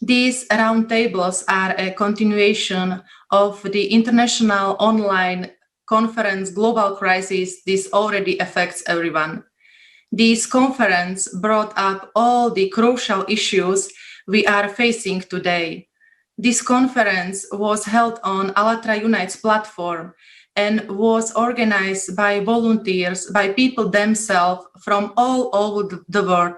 These roundtables are a continuation of the international online conference Global Crises. This already affects everyone. This conference brought up all the crucial issues we are facing today. This conference was held on Allatra Unites platform and was organized by volunteers, by people themselves from all over the world.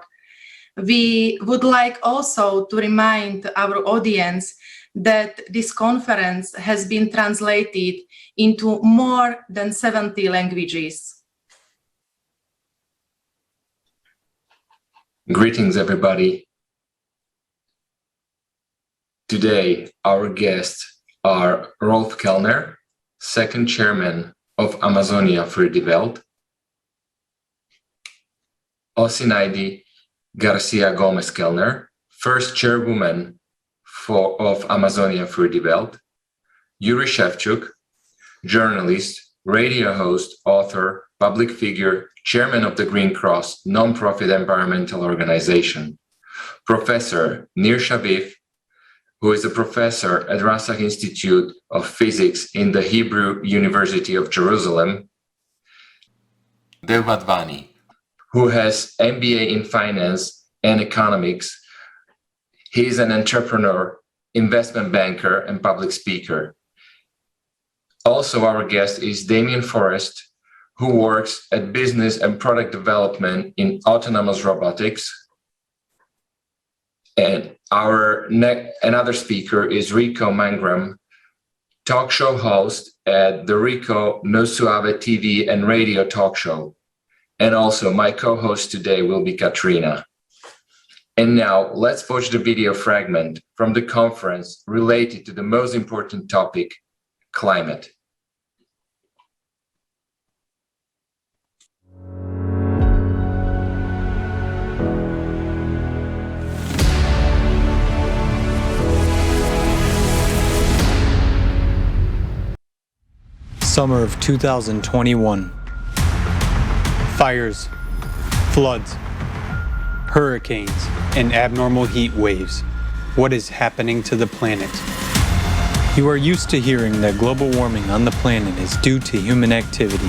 We would like also to remind our audience that this conference has been translated into more than 70 languages. Greetings, everybody. Today, our guests are Rolf Kellner, second chairman of Amazonia für die Welt, Osinaide Garcia Gomez Kellner, first chairwoman of Amazonia für die Welt, Yuri Shevchuk, journalist, radio host, author, public figure, chairman of the Green Cross, non-profit environmental organization, Professor Nir Shavif, who is a professor at Rasach Institute of Physics in the Hebrew University of Jerusalem, Dev Madvani, who has MBA in finance and economics. He is an entrepreneur, investment banker, and public speaker. Also, our guest is Damien Forrest, who works at business and product development in autonomous robotics. And another speaker is Rico Mangram, talk show host at the Rico No Suave TV and radio talk show. And also my co-host today will be Katrina. And now let's watch the video fragment from the conference related to the most important topic, climate. Summer of 2021. Fires, floods, hurricanes, and abnormal heat waves. What is happening to the planet? You are used to hearing that global warming on the planet is due to human activity.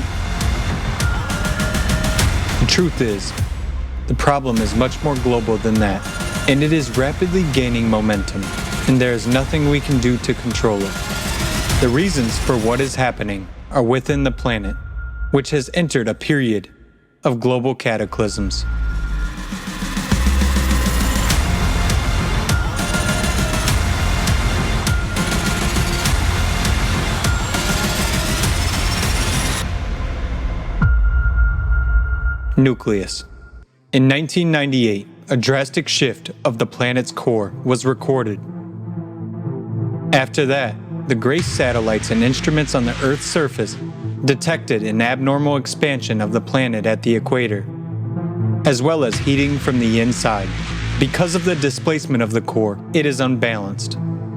The truth is, the problem is much more global than that, and it is rapidly gaining momentum, and there is nothing we can do to control it. The reasons for what is happening are within the planet, which has entered a period of global cataclysms. Nucleus. In 1998, a drastic shift of the planet's core was recorded. After that, the GRACE satellites and instruments on the Earth's surface detected an abnormal expansion of the planet at the equator, as well as heating from the inside. Because of the displacement of the core, it is unbalanced.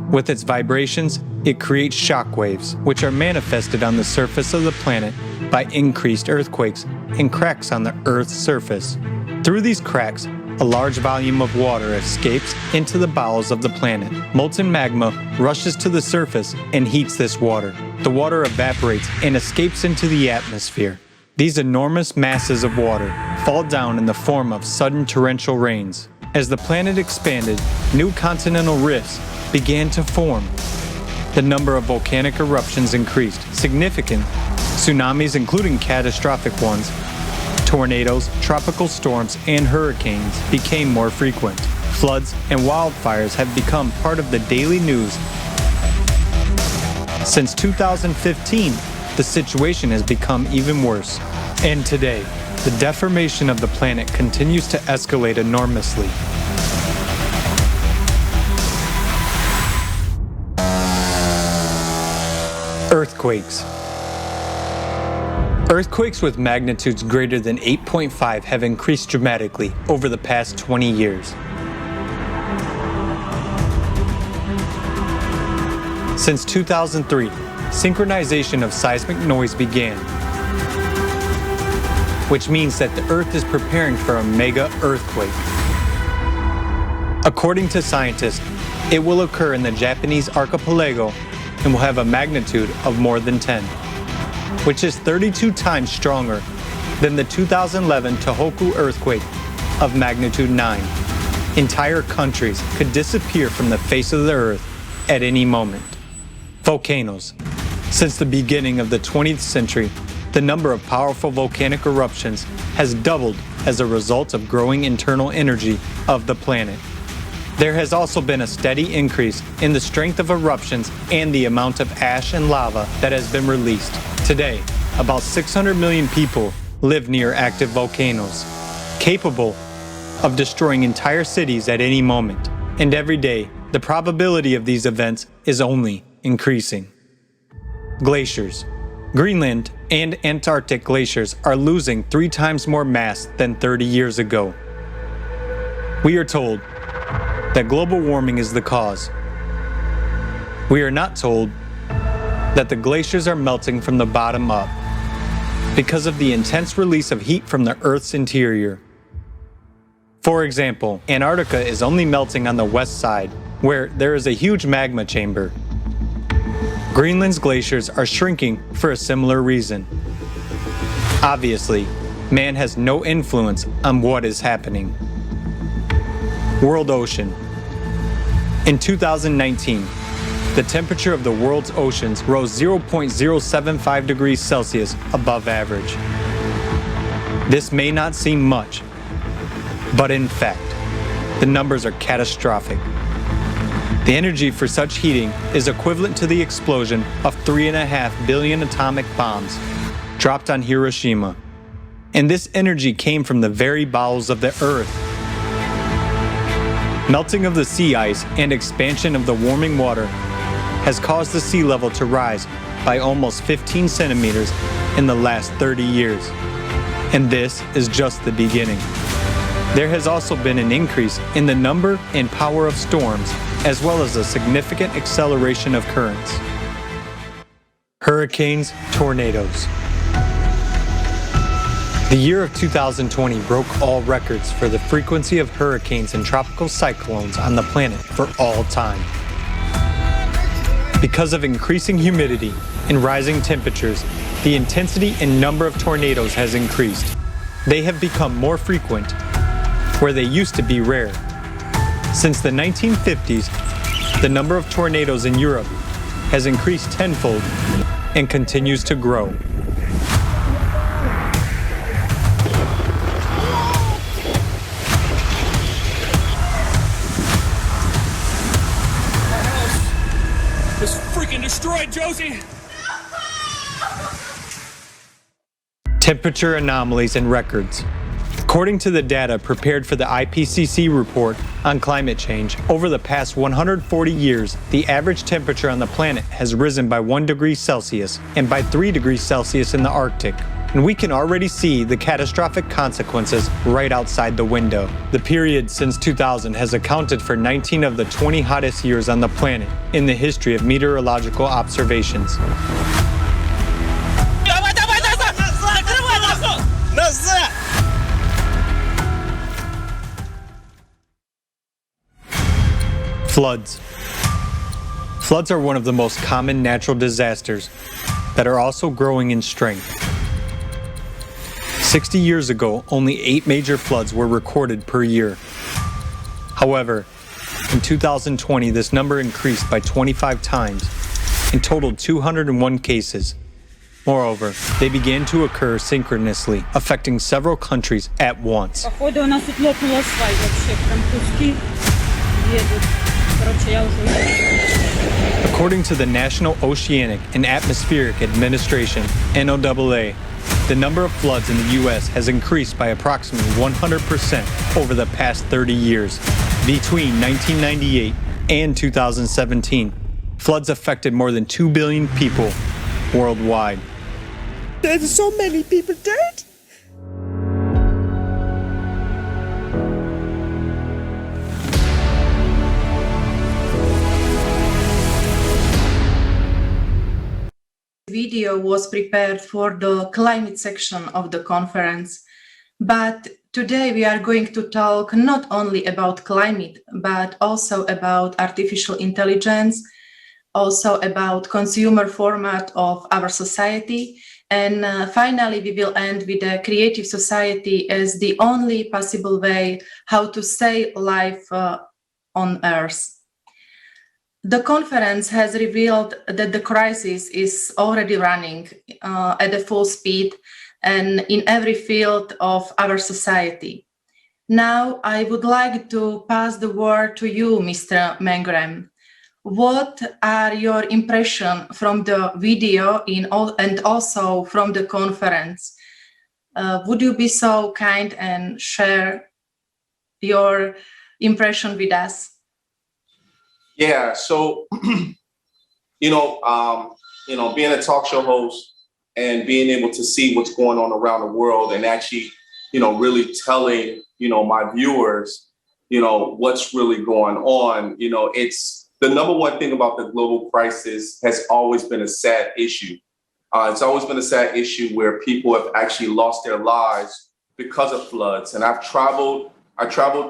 With its vibrations, it creates shock waves, which are manifested on the surface of the planet by increased earthquakes and cracks on the Earth's surface. Through these cracks, a large volume of water escapes into the bowels of the planet. Molten magma rushes to the surface and heats this water. The water evaporates and escapes into the atmosphere. These enormous masses of water fall down in the form of sudden torrential rains. As the planet expanded, new continental rifts began to form. The number of volcanic eruptions increased. Significant tsunamis, including catastrophic ones, tornadoes, tropical storms, and hurricanes became more frequent. Floods and wildfires have become part of the daily news. Since 2015, the situation has become even worse. And today, the deformation of the planet continues to escalate enormously. Earthquakes. Earthquakes with magnitudes greater than 8.5 have increased dramatically over the past 20 years. Since 2003, synchronization of seismic noise began, which means that the Earth is preparing for a mega earthquake. According to scientists, It will occur in the Japanese archipelago and will have a magnitude of more than 10, which is 32 times stronger than the 2011 Tohoku earthquake of magnitude 9. Entire countries could disappear from the face of the earth at any moment. Volcanoes. Since the beginning of the 20th century, the number of powerful volcanic eruptions has doubled as a result of growing internal energy of the planet. There has also been a steady increase in the strength of eruptions and the amount of ash and lava that has been released. Today, about 600 million people live near active volcanoes, capable of destroying entire cities at any moment. And every day, the probability of these events is only increasing. Glaciers. Greenland and Antarctic glaciers are losing 3 times more mass than 30 years ago. We are told that global warming is the cause. We are not told that the glaciers are melting from the bottom up because of the intense release of heat from the Earth's interior. For example, Antarctica is only melting on the west side, where there is a huge magma chamber. Greenland's glaciers are shrinking for a similar reason. Obviously, man has no influence on what is happening. World ocean. In 2019, the temperature of the world's oceans rose 0.075 degrees Celsius above average. This may not seem much, but in fact, the numbers are catastrophic. The energy for such heating is equivalent to the explosion of 3.5 billion atomic bombs dropped on Hiroshima. And this energy came from the very bowels of the Earth. Melting of the sea ice and expansion of the warming water has caused the sea level to rise by almost 15 centimeters in the last 30 years. And this is just the beginning. There has also been an increase in the number and power of storms, as well as a significant acceleration of currents. Hurricanes, tornadoes. The year of 2020 broke all records for the frequency of hurricanes and tropical cyclones on the planet for all time. Because of increasing humidity and rising temperatures, the intensity and number of tornadoes has increased. They have become more frequent, where they used to be rare. Since the 1950s, the number of tornadoes in Europe has increased tenfold and continues to grow. It's freaking destroyed, Josie! Temperature anomalies and records. According to the data prepared for the IPCC report on climate change, over the past 140 years, the average temperature on the planet has risen by 1 degree Celsius and by 3 degrees Celsius in the Arctic. And we can already see the catastrophic consequences right outside the window. The period since 2000 has accounted for 19 of the 20 hottest years on the planet in the history of meteorological observations. Floods. Floods are one of the most common natural disasters that are also growing in strength. 60 years ago, only 8 major floods were recorded per year. However, in 2020, this number increased by 25 times and totaled 201 cases. Moreover, they began to occur synchronously, affecting several countries at once. According to the National Oceanic and Atmospheric Administration, NOAA, the number of floods in the U.S. has increased by approximately 100% over the past 30 years. Between 1998 and 2017, floods affected more than 2 billion people worldwide. There's so many people dead. Video was prepared for the climate section of the conference, but Today we are going to talk not only about climate, but also about artificial intelligence, also about consumer format of our society. And finally, we will end with a creative society as the only possible way how to save life on Earth. The conference has revealed that the crisis is already running at a full speed and in every field of our society. Now, I would like to pass the word to you, Mr. Mangram. What are your impressions from the video and also from the conference? Would you be so kind and share your impression with us? Yeah, so being a talk show host and being able to see what's going on around the world and actually, really telling, my viewers, what's really going on, it's the number one thing about the global crisis has always been a sad issue. It's always been a sad issue where people have actually lost their lives because of floods. And I traveled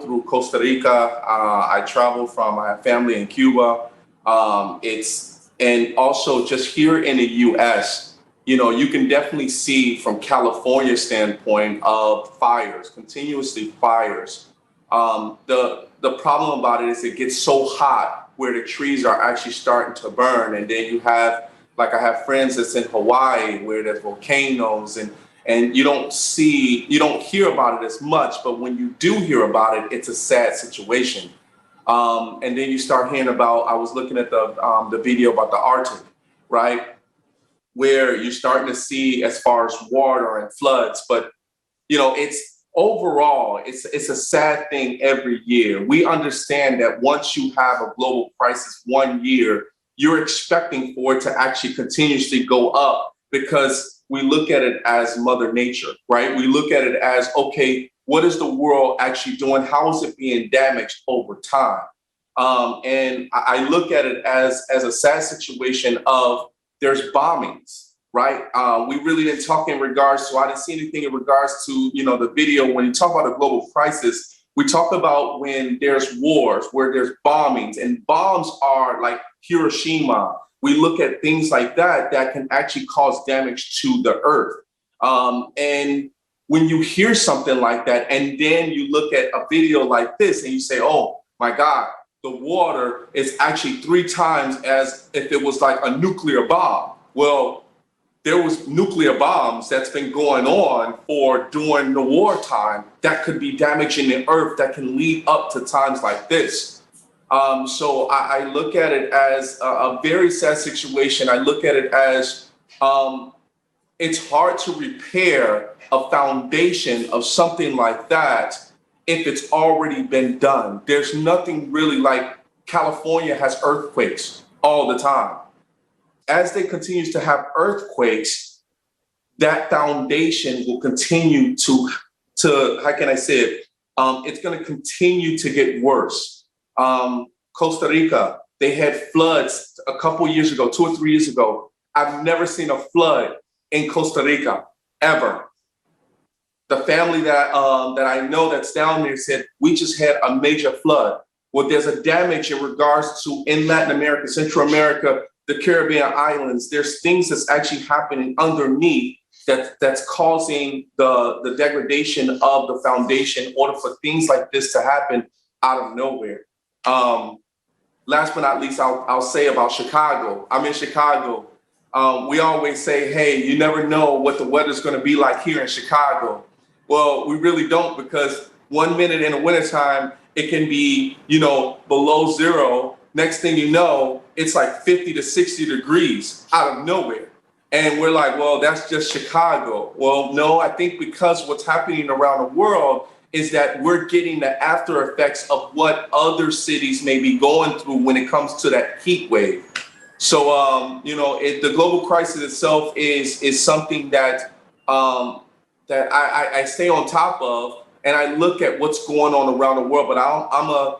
through Costa Rica. I have family in Cuba. And also just here in the US, you can definitely see from California's standpoint of fires, continuously fires. The problem about it is it gets so hot where the trees are actually starting to burn. And then you have, like I have friends that's in Hawaii where there's volcanoes and you don't hear about it as much, but when you do hear about it, it's a sad situation. And then you start hearing about, I was looking at the video about the Arctic, right? Where you're starting to see as far as water and floods, but it's a sad thing every year. We understand that once you have a global crisis 1 year, you're expecting for it to actually continuously go up because we look at it as Mother Nature, right? We look at it as, okay, what is the world actually doing? How is it being damaged over time? And I look at it as a sad situation of there's bombings, right? We really didn't talk in regards to, I didn't see anything in regards to, the video. When you talk about a global crisis, we talk about when there's wars, where there's bombings, and bombs are like Hiroshima. We look at things like that can actually cause damage to the earth. And when you hear something like that, and then you look at a video like this and you say, oh my God, the water is actually 3 times as if it was like a nuclear bomb. Well, there was nuclear bombs that's been going on during the wartime that could be damaging the earth that can lead up to times like this. So I look at it as a very sad situation. I look at it as it's hard to repair a foundation of something like that if it's already been done. There's nothing really like California has earthquakes all the time. As they continue to have earthquakes, that foundation will continue to how can I say it? It's going to continue to get worse. Costa Rica, they had floods a couple years ago, 2 or 3 years ago. I've never seen a flood in Costa Rica, ever. The family that I know that's down there said, we just had a major flood. Well, there's a damage in regards to in Latin America, Central America, the Caribbean islands. There's things that's actually happening underneath that's causing the degradation of the foundation in order for things like this to happen out of nowhere. Last but not least, I'll say about Chicago. I'm in Chicago. We always say, hey, you never know what the weather's going to be like here in Chicago. Well, we really don't, because 1 minute in the wintertime, it can be, below zero. Next thing you know, it's like 50 to 60 degrees out of nowhere. And we're like, well, that's just Chicago. Well, no, I think because what's happening around the world is that we're getting the after effects of what other cities may be going through when it comes to that heat wave. So, the global crisis itself is something that I stay on top of, and I look at what's going on around the world. But I'm a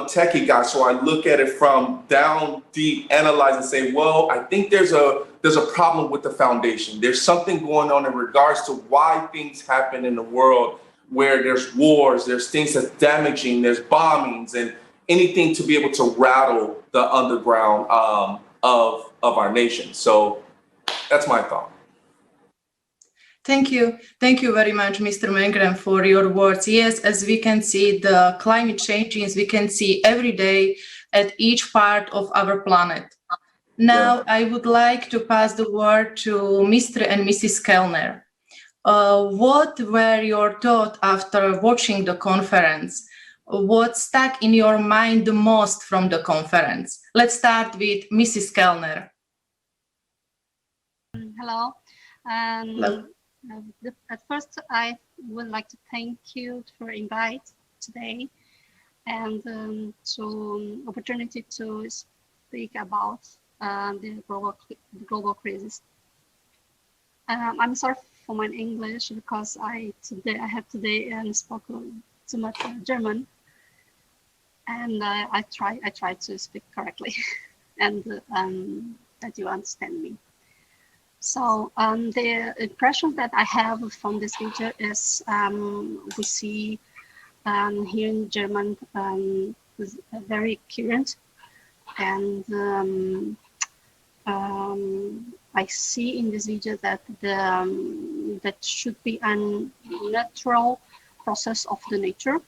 techie guy, so I look at it from down deep, analyze and say, well, I think there's a problem with the foundation. There's something going on in regards to why things happen in the world where there's wars, there's things that's damaging, there's bombings, and anything to be able to rattle the underground of our nation. So that's my thought. Thank you. Thank you very much, Mr. Mengren, for your words. Yes, as we can see, the climate changes, we can see every day at each part of our planet. Now, I would like to pass the word to Mr. and Mrs. Kellner. What were your thoughts after watching the conference? What stuck in your mind the most from the conference? Let's start with Mrs. Kellner. Hello. Hello. At first, I would like to thank you for invite today and to opportunity to speak about the global crisis. I'm sorry for my English because I have today spoke too much German, and I try to speak correctly, and that you understand me. So the impression that I have from this video is we see here in German is very current, and I see in this video that that should be a natural process of the nature.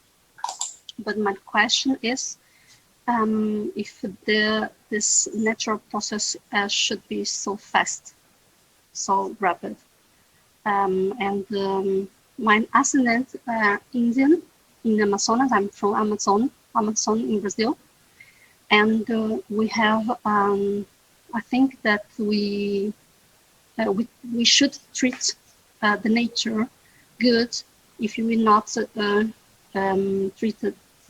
But my question is if this natural process should be so fast, so rapid. My ascendant Indian in Amazonas. I'm from Amazon in Brazil, and we have. I think that we should treat the nature good. If you will not treat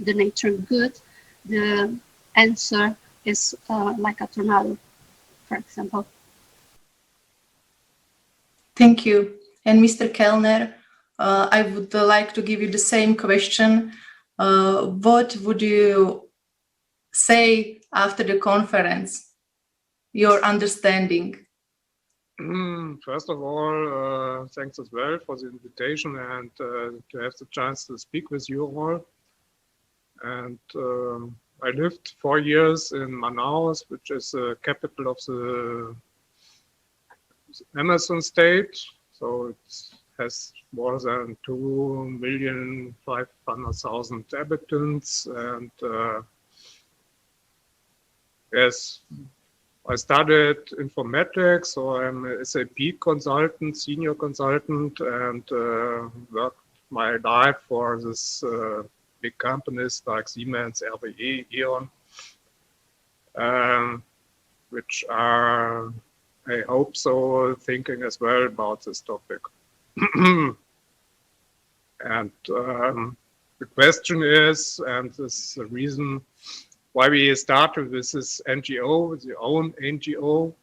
the nature good, the answer is like a tornado, for example. Thank you. And Mr. Kellner, I would like to give you the same question. What would you say after the conference? Your understanding? First of all, thanks as well for the invitation and to have the chance to speak with you all. And I lived 4 years in Manaus, which is the capital of the Amazon state. So it has more than 2,500,000 inhabitants. And yes, I studied informatics, so I'm a SAP consultant, senior consultant, and worked my life for this big companies like Siemens, RWE, E.ON, which are, I hope so, thinking as well about this topic. And the question is, and this is the reason why we started with this NGO, with the own NGO,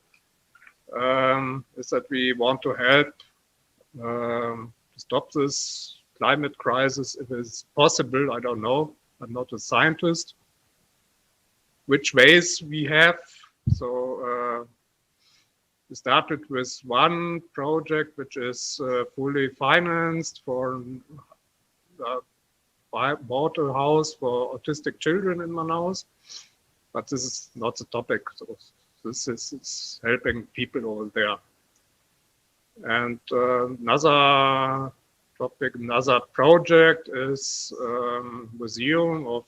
is that we want to help to stop this climate crisis if it's possible. I don't know. I'm not a scientist. Which ways we have? So we started with one project which is fully financed for bought a house for autistic children in Manaus, but this is not the topic. So this is helping people over there. And another topic, another project is Museum of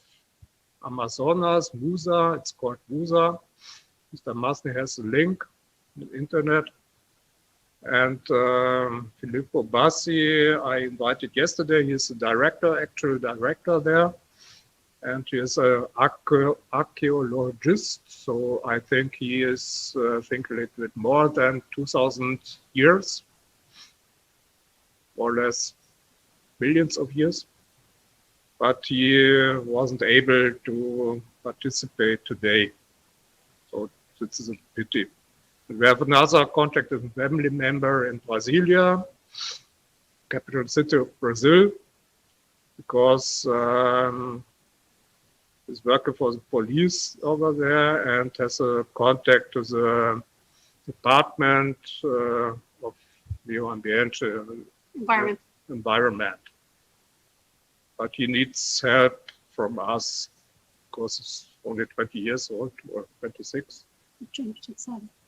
Amazonas, MUSA. It's called MUSA. Mr. Masny has a link on the internet. And Filippo Bassi, I invited yesterday. He's the director, actual director there. And he is an archaeologist. So I think he is, I think, a little bit more than 2,000 years, more or less millions of years. But he wasn't able to participate today. So this is a pity. We have another contact with a family member in Brasilia, capital city of Brazil, because he's working for the police over there and has a contact to the Department of Medio Ambiente, environment. but he needs help from us because he's only 20 years old or 26.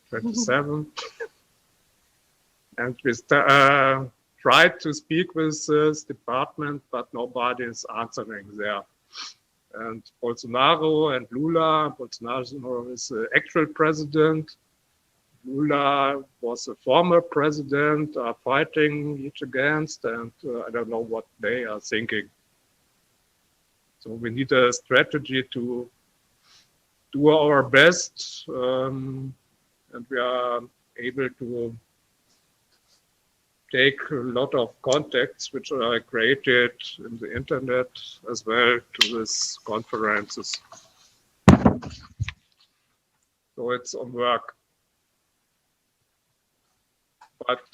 27. And we tried to speak with this department, but nobody is answering there. And Bolsonaro and Lula, Bolsonaro is the actual president. Lula was a former president, are fighting each against, and I don't know what they are thinking. So we need a strategy to do our best, and we are able to take a lot of contacts which are created in the internet as well to these conferences. So it's on work. But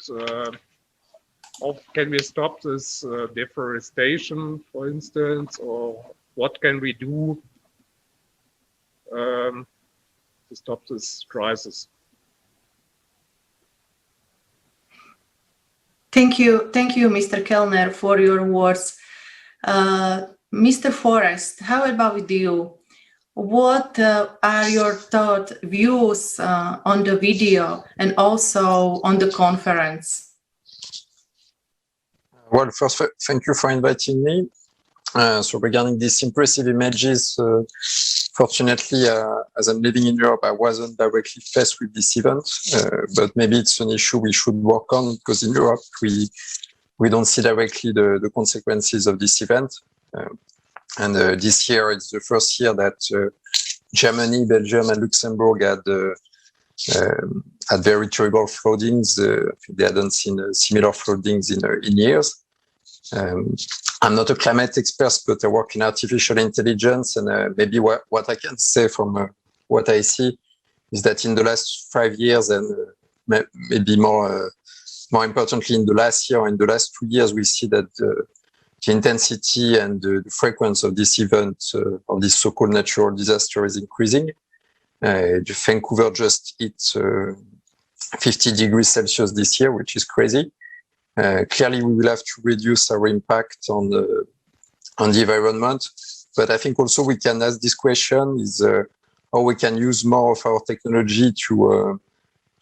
how can we stop this deforestation, for instance, or what can we do to stop this crisis? Thank you, Mr. Kellner, for your words. Mr. Forrest, how about with you? What are your thoughts, views on the video and also on the conference? Well, first, thank you for inviting me. So regarding these impressive images, fortunately, as I'm living in Europe, I wasn't directly faced with this event, but maybe it's an issue we should work on because in Europe, we don't see directly the consequences of this event. And this year, it's the first year that Germany, Belgium, and Luxembourg had very terrible floodings. They hadn't seen similar floodings in years. I'm not a climate expert, but I work in artificial intelligence, and maybe what I can say from what I see is that in the last 5 years, and maybe more importantly in the last year or in the last 2 years, we see that the intensity and the frequency of this event, of this so-called natural disaster, is increasing. Vancouver just hit 50 degrees Celsius this year, which is crazy. Clearly, we will have to reduce our impact on the environment. But I think also we can ask this question is how we can use more of our technology to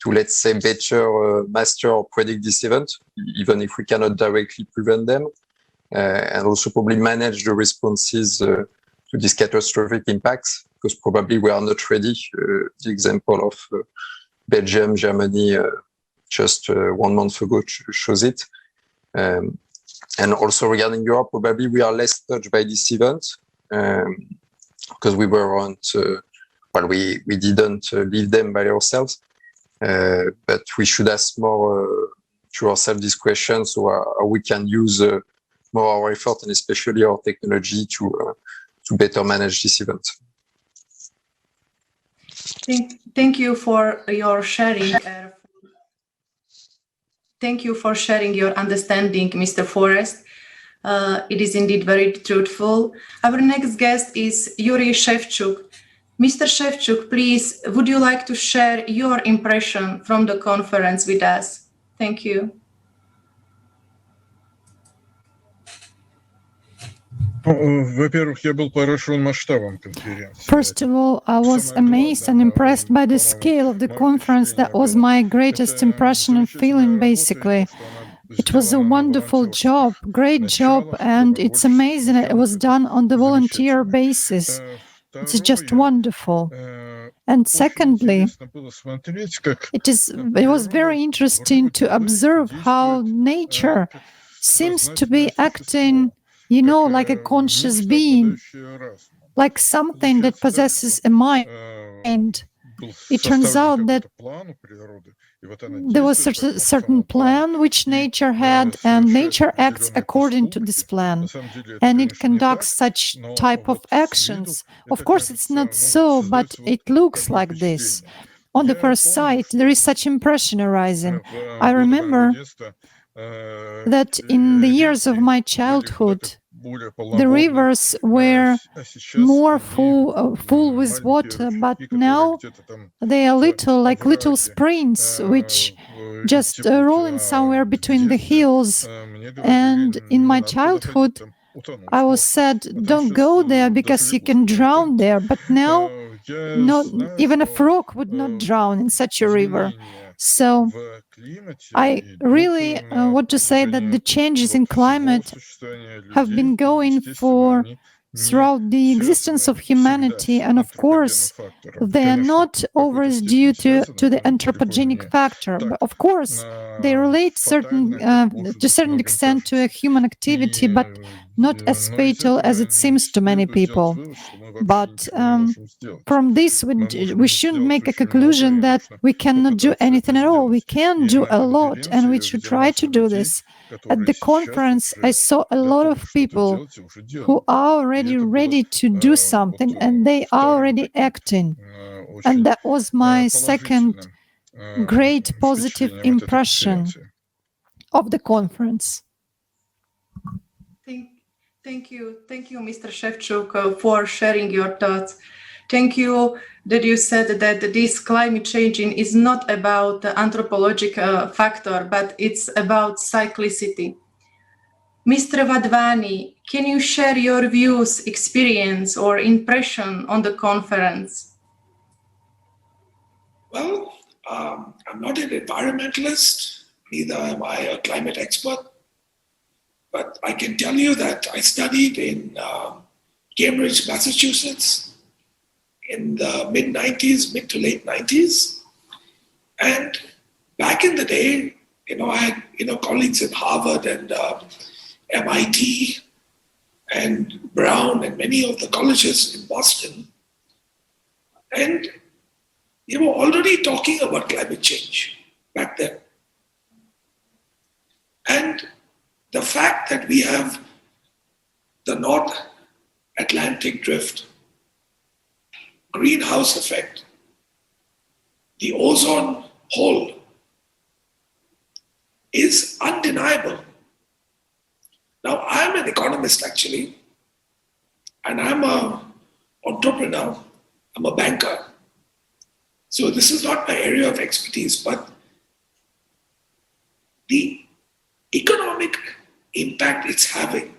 let's say, better master or predict this event, even if we cannot directly prevent them. And also probably manage the responses to these catastrophic impacts, because probably we are not ready. The example of Belgium, Germany, just 1 month ago shows it. And also regarding Europe, probably we are less touched by this event because we weren't, we didn't leave them by ourselves. But we should ask more to ourselves this question, so how we can use more our effort and especially our technology to better manage this event. Thank you for your sharing. Thank you for sharing your understanding, Mr. Forrest. It is indeed very truthful. Our next guest is Yuri Shevchuk. Mr. Shevchuk, please, would you like to share your impression from the conference with us? Thank you. First of all, I was amazed and impressed by the scale of the conference. That was my greatest impression and feeling, basically. It was a wonderful job, great job, and it's amazing that it was done on the volunteer basis. It's just wonderful. And secondly, it was very interesting to observe how nature seems to be acting, like a conscious being, like something that possesses a mind. It turns out that there was a certain plan which nature had, and nature acts according to this plan, and it conducts such type of actions. Of course, it's not so, but it looks like this. On the first sight, there is such impression arising. I remember that in the years of my childhood, the rivers were more full with water, but now they are like little springs, which just rolling somewhere between the hills. And in my childhood, I was said, don't go there because you can drown there. But now, not even a frog would not drown in such a river. So I really want to say that the changes in climate have been going for throughout the existence of humanity, and of course they are not always due to the anthropogenic factor, but of course they relate to a certain extent to a human activity, but not as fatal as it seems to many people. But from this, we shouldn't make a conclusion that we cannot do anything at all. We can do a lot, and we should try to do this. At the conference, I saw a lot of people who are already ready to do something, and they are already acting. And that was my second great positive impression of the conference. Thank you, Mr. Shevchuk, for sharing your thoughts. Thank you that you said that this climate changing is not about the anthropological factor, but it's about cyclicity. Mr. Vadvani, can you share your views, experience, or impression on the conference? Well, I'm not an environmentalist, neither am I a climate expert. But I can tell you that I studied in Cambridge, Massachusetts in the mid to late 90s. And back in the day, I had, colleagues at Harvard and MIT and Brown and many of the colleges in Boston. And they were already talking about climate change back then. And the fact that we have the North Atlantic drift, greenhouse effect, the ozone hole is undeniable. Now, I'm an economist actually, and I'm an entrepreneur, I'm a banker. So this is not my area of expertise, but the economic impact it's having,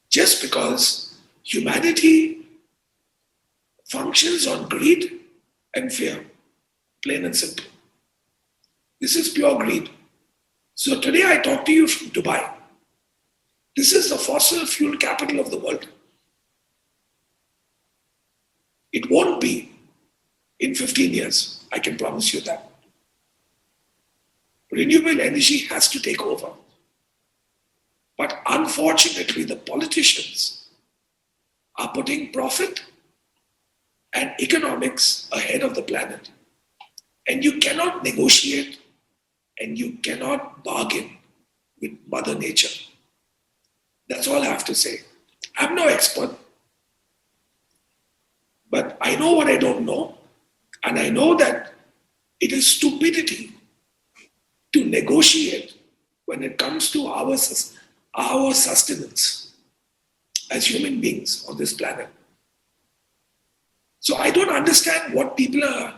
just because humanity functions on greed and fear, plain and simple. This is pure greed. So today I talk to you from Dubai. This is the fossil fuel capital of the world. It won't be in 15 years, I can promise you that. Renewable energy has to take over. But unfortunately, the politicians are putting profit and economics ahead of the planet. And you cannot negotiate and you cannot bargain with Mother Nature. That's all I have to say. I'm no expert, but I know what I don't know. And I know that it is stupidity to negotiate when it comes to our sustenance as human beings on this planet. So I don't understand what people are,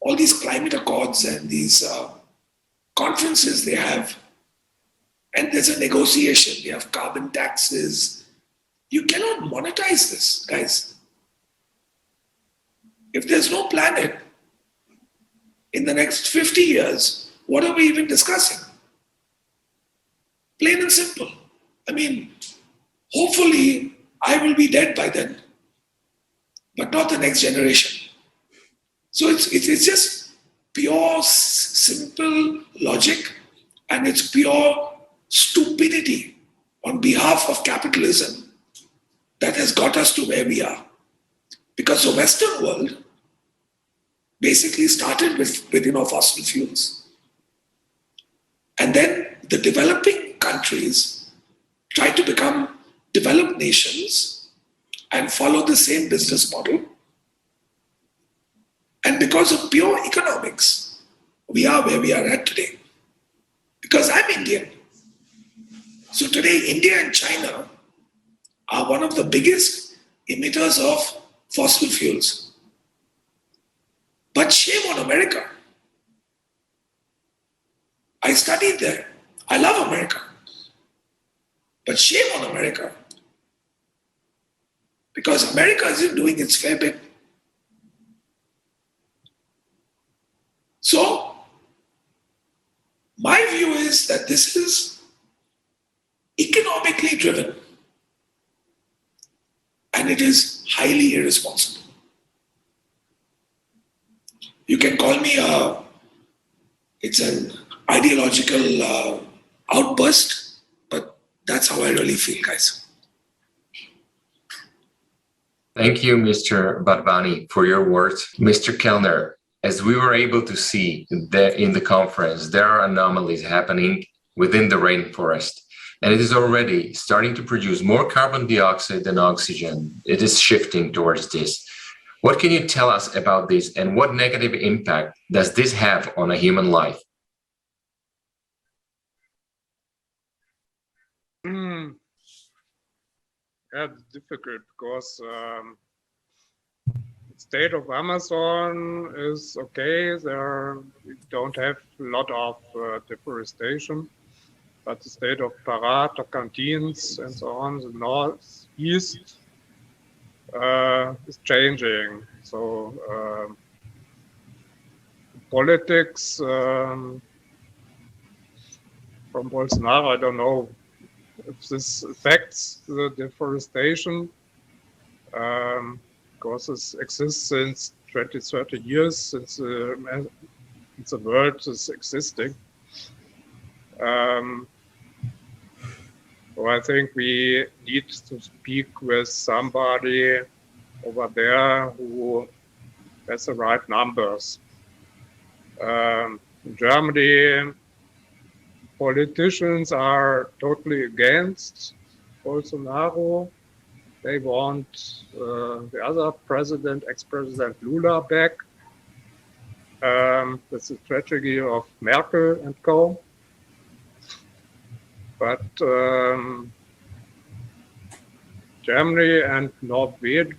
all these climate accords and these conferences they have, and there's a negotiation, they have carbon taxes. You cannot monetize this, guys. If there's no planet, in the next 50 years, what are we even discussing? Plain and simple. I mean, hopefully I will be dead by then, but not the next generation. So it's just pure, simple logic, and it's pure stupidity on behalf of capitalism that has got us to where we are. Because the Western world basically started with fossil fuels. And then the developing countries try to become developed nations and follow the same business model. And because of pure economics, we are where we are at today. Because I'm Indian. So today, India and China are one of the biggest emitters of fossil fuels. But shame on America. I studied there. I love America. But shame on America, because America isn't doing its fair bit. So, my view is that this is economically driven and it is highly irresponsible. You can call me it's an ideological outburst, but that's how I really feel, guys. Thank you, Mr. Barbani, for your words. Mr. Kellner, as we were able to see in the conference, there are anomalies happening within the rainforest, and it is already starting to produce more carbon dioxide than oxygen. It is shifting towards this. What can you tell us about this, and what negative impact does this have on a human life? Yeah, it's difficult because the state of Amazon is okay. We don't have a lot of deforestation, but the state of Pará, Tocantins, and so on, the northeast, is changing. So politics from Bolsonaro, I don't know if this affects the deforestation, because this exists since 20, 30 years, since the world is existing. So I think we need to speak with somebody over there who has the right numbers. In Germany, politicians are totally against Bolsonaro. They want the other president, ex-president Lula, back. That's the tragedy of Merkel and co. But Germany and Norway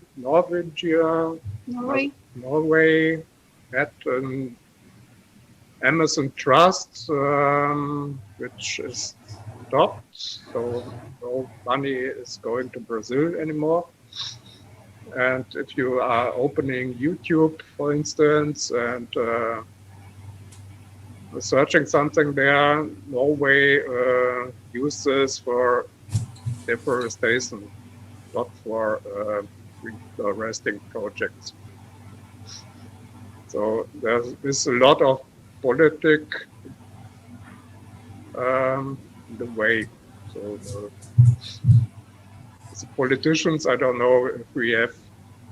had an Amazon Trust, which is stopped, so no money is going to Brazil anymore. And if you are opening YouTube, for instance, and searching something there, Norway uses for deforestation, not for reforesting projects. So there's a lot of politic in the way. So as politicians, I don't know if we have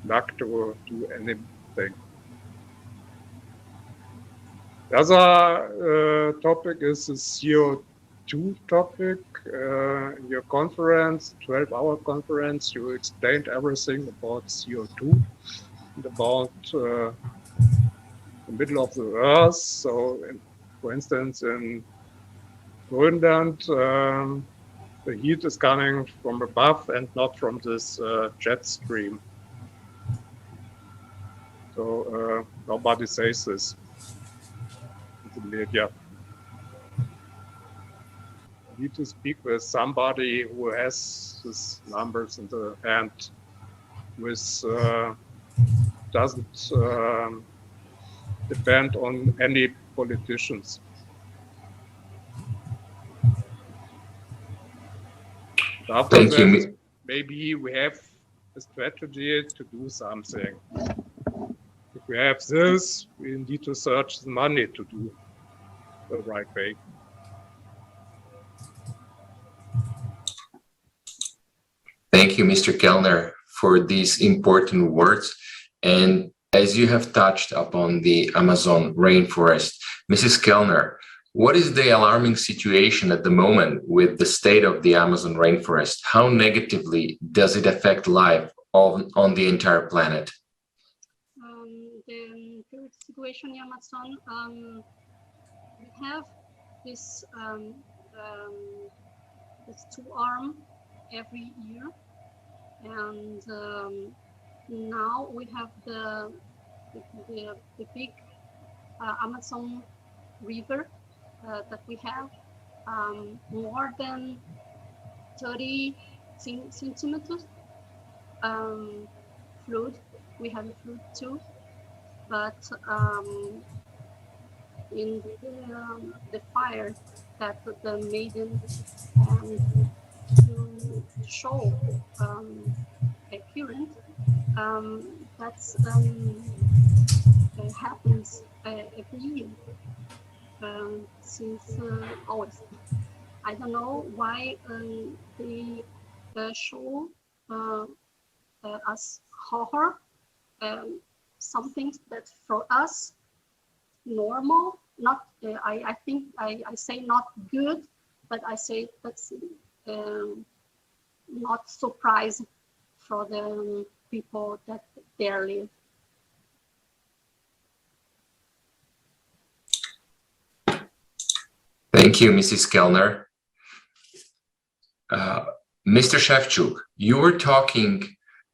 luck to do anything. The other topic is the CO2 topic. In your conference, 12-hour conference, you explained everything about CO2 and about the middle of the earth. So, for instance, in Greenland, the heat is coming from above and not from this jet stream. So nobody says this in the media. I need to speak with somebody who has these numbers in the hand, which doesn't depend on any politicians. After Thank that, you. maybe we have a strategy to do something. If we have this, we need to search the money to do the right way. Thank you, Mr. Kellner, for these important words. And as you have touched upon the Amazon rainforest, Mrs. Kellner, what is the alarming situation at the moment with the state of the Amazon rainforest? How negatively does it affect life on the entire planet? The current situation in Amazon, we have this two-arm every year, and now we have the big Amazon River that we have more than 30 centimeters. Flood. We have a flood too, but in the fire that the maiden to show a current that's happens every year since always. I don't know why they show us horror, something that for us normal, not I think I say not good, but I say that's not surprise for the people that there live. Thank you, Mrs. Kellner. Mr. Shevchuk, you were talking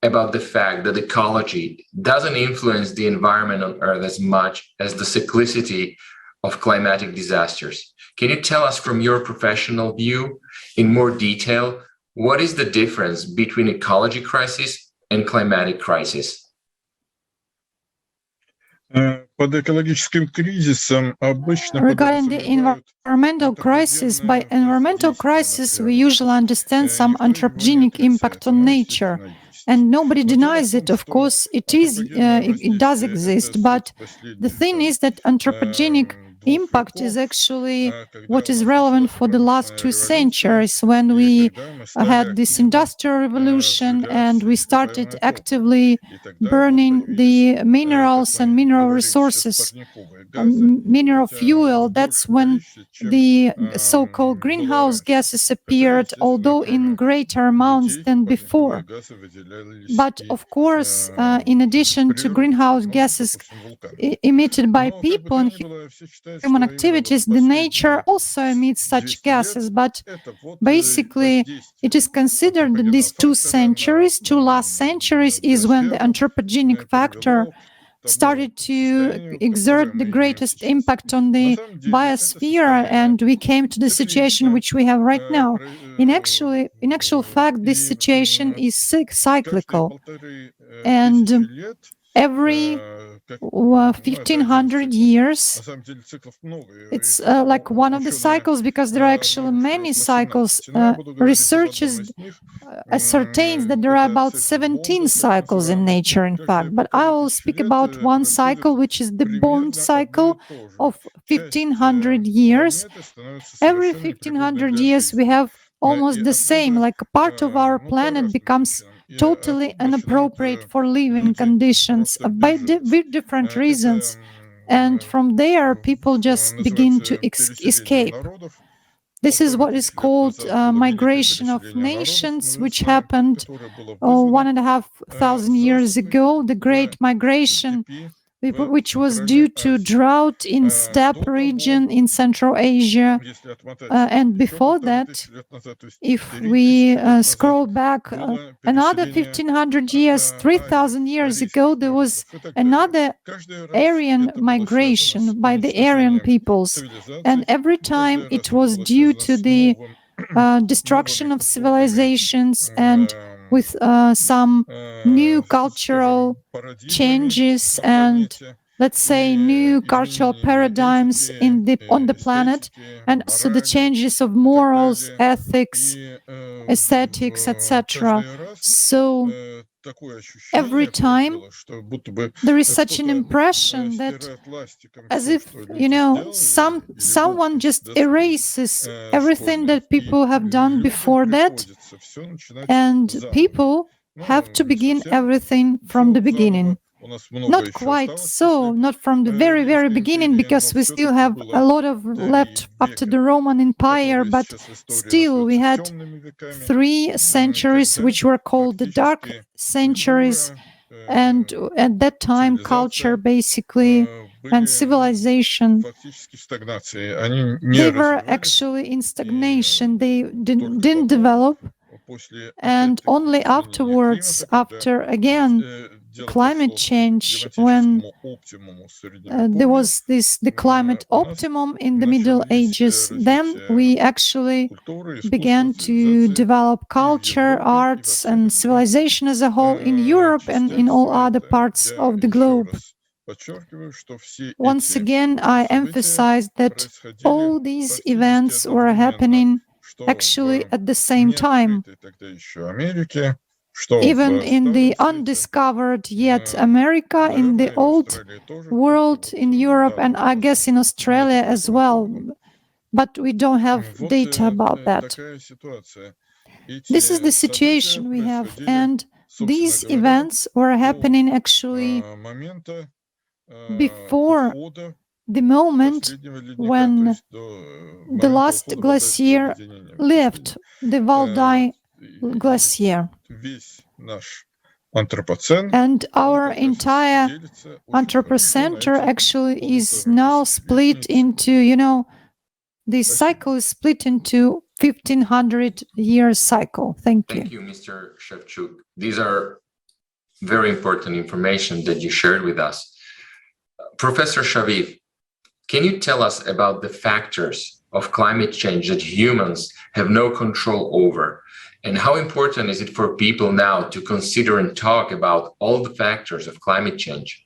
about the fact that ecology doesn't influence the environment on Earth as much as the cyclicity of climatic disasters. Can you tell us from your professional view in more detail, what is the difference between ecology crisis and climatic crisis? Regarding the environmental crisis, by environmental crisis, we usually understand some anthropogenic impact on nature. And nobody denies it. Of course, it does exist. But the thing is that anthropogenic impact is actually what is relevant for the last 2 centuries, when we had this industrial revolution and we started actively burning the minerals and mineral resources, mineral fuel. That's when the so-called greenhouse gases appeared, although in greater amounts than before. But of course, in addition to greenhouse gases emitted by people and human activities, the nature also emits such gases. But basically, it is considered that these 2 last centuries, is when the anthropogenic factor started to exert the greatest impact on the biosphere, and we came to the situation which we have right now. In actual fact, this situation is cyclical, and every 1500 years, it's like one of the cycles, because there are actually many cycles. Researchers ascertains that there are about 17 cycles in nature, in fact. But I will speak about one cycle, which is the bond cycle of 1500 years. Every 1500 years, we have almost the same, like a part of our planet becomes totally inappropriate for living conditions by different reasons. And from there, people just begin to escape. This is what is called migration of nations, which happened 1,500 years ago, the Great Migration, which was due to drought in steppe region in Central Asia. And before that, if we scroll back another 1,500 years, 3,000 years ago, there was another Aryan migration by the Aryan peoples. And every time it was due to the destruction of civilizations and with some new cultural changes and, let's say, new cultural paradigms on the planet, and also the changes of morals, ethics, aesthetics, etc. So every time there is such an impression that, as if, someone just erases everything that people have done before that, and people have to begin everything from the beginning. Not quite so, not from the very, very beginning, because we still have a lot of left after the Roman Empire, but still we had 3 centuries which were called the Dark Centuries, and at that time culture basically and civilization, they were actually in stagnation. They didn't develop, and only afterwards, after again climate change, when there was the climate optimum in the Middle Ages, then we actually began to develop culture, arts, and civilization as a whole in Europe and in all other parts of the globe. Once again, I emphasize that all these events were happening actually at the same time. Even in the undiscovered yet America, in the old world, in Europe, and I guess in Australia as well. But we don't have data about that. This is the situation we have, and these events were happening actually before the moment when the last glacier left, the Valdai glacier. And our entire Anthropocenter actually is now split into, this cycle is split into 1500-year cycle. Thank you. Thank you, Mr. Shevchuk. These are very important information that you shared with us. Professor Shaviv, can you tell us about the factors of climate change that humans have no control over? And how important is it for people now to consider and talk about all the factors of climate change?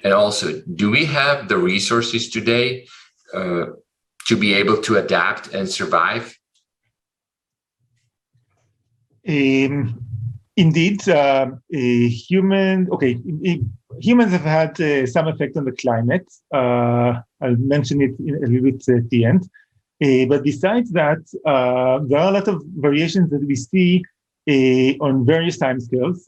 And also, do we have the resources today to be able to adapt and survive? Indeed, humans have had some effect on the climate. I'll mention it a little bit at the end. But besides that, there are a lot of variations that we see on various timescales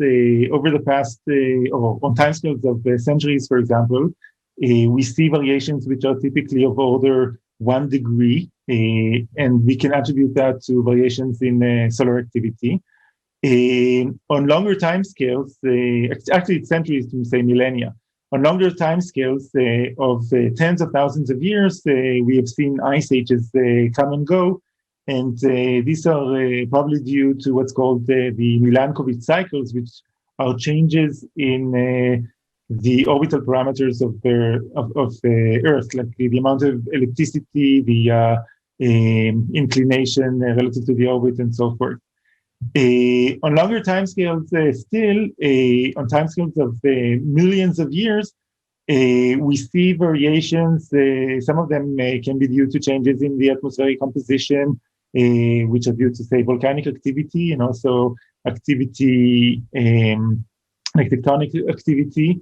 over the past, or on timescales of centuries, for example. We see variations which are typically of order 1 degree, and we can attribute that to variations in solar activity. On longer timescales, actually it's centuries to say millennia. On longer timescales of tens of thousands of years, we have seen ice ages come and go, and these are probably due to what's called the Milankovitch cycles, which are changes in the orbital parameters of Earth, like the amount of electricity, the inclination relative to the orbit, and so forth. On longer timescales, on timescales of millions of years, we see variations. Some of them can be due to changes in the atmospheric composition, which are due to, say, volcanic activity, and also activity like tectonic activity.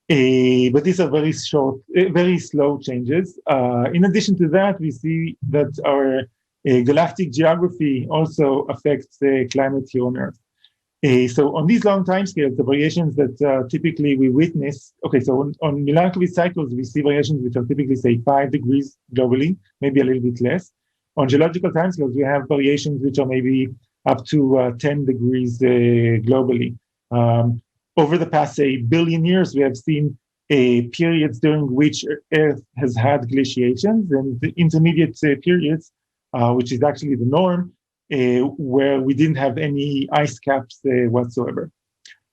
But these are very short, very slow changes. In addition to that, we see that our galactic geography also affects climate here on Earth. So on these long timescales, the variations that typically we witness, so on Milankovitch cycles, we see variations which are typically, say, 5 degrees globally, maybe a little bit less. On geological timescales, we have variations which are maybe up to 10 degrees globally. Over the past, say, billion years, we have seen periods during which Earth has had glaciations, and the intermediate periods, which is actually the norm, where we didn't have any ice caps whatsoever.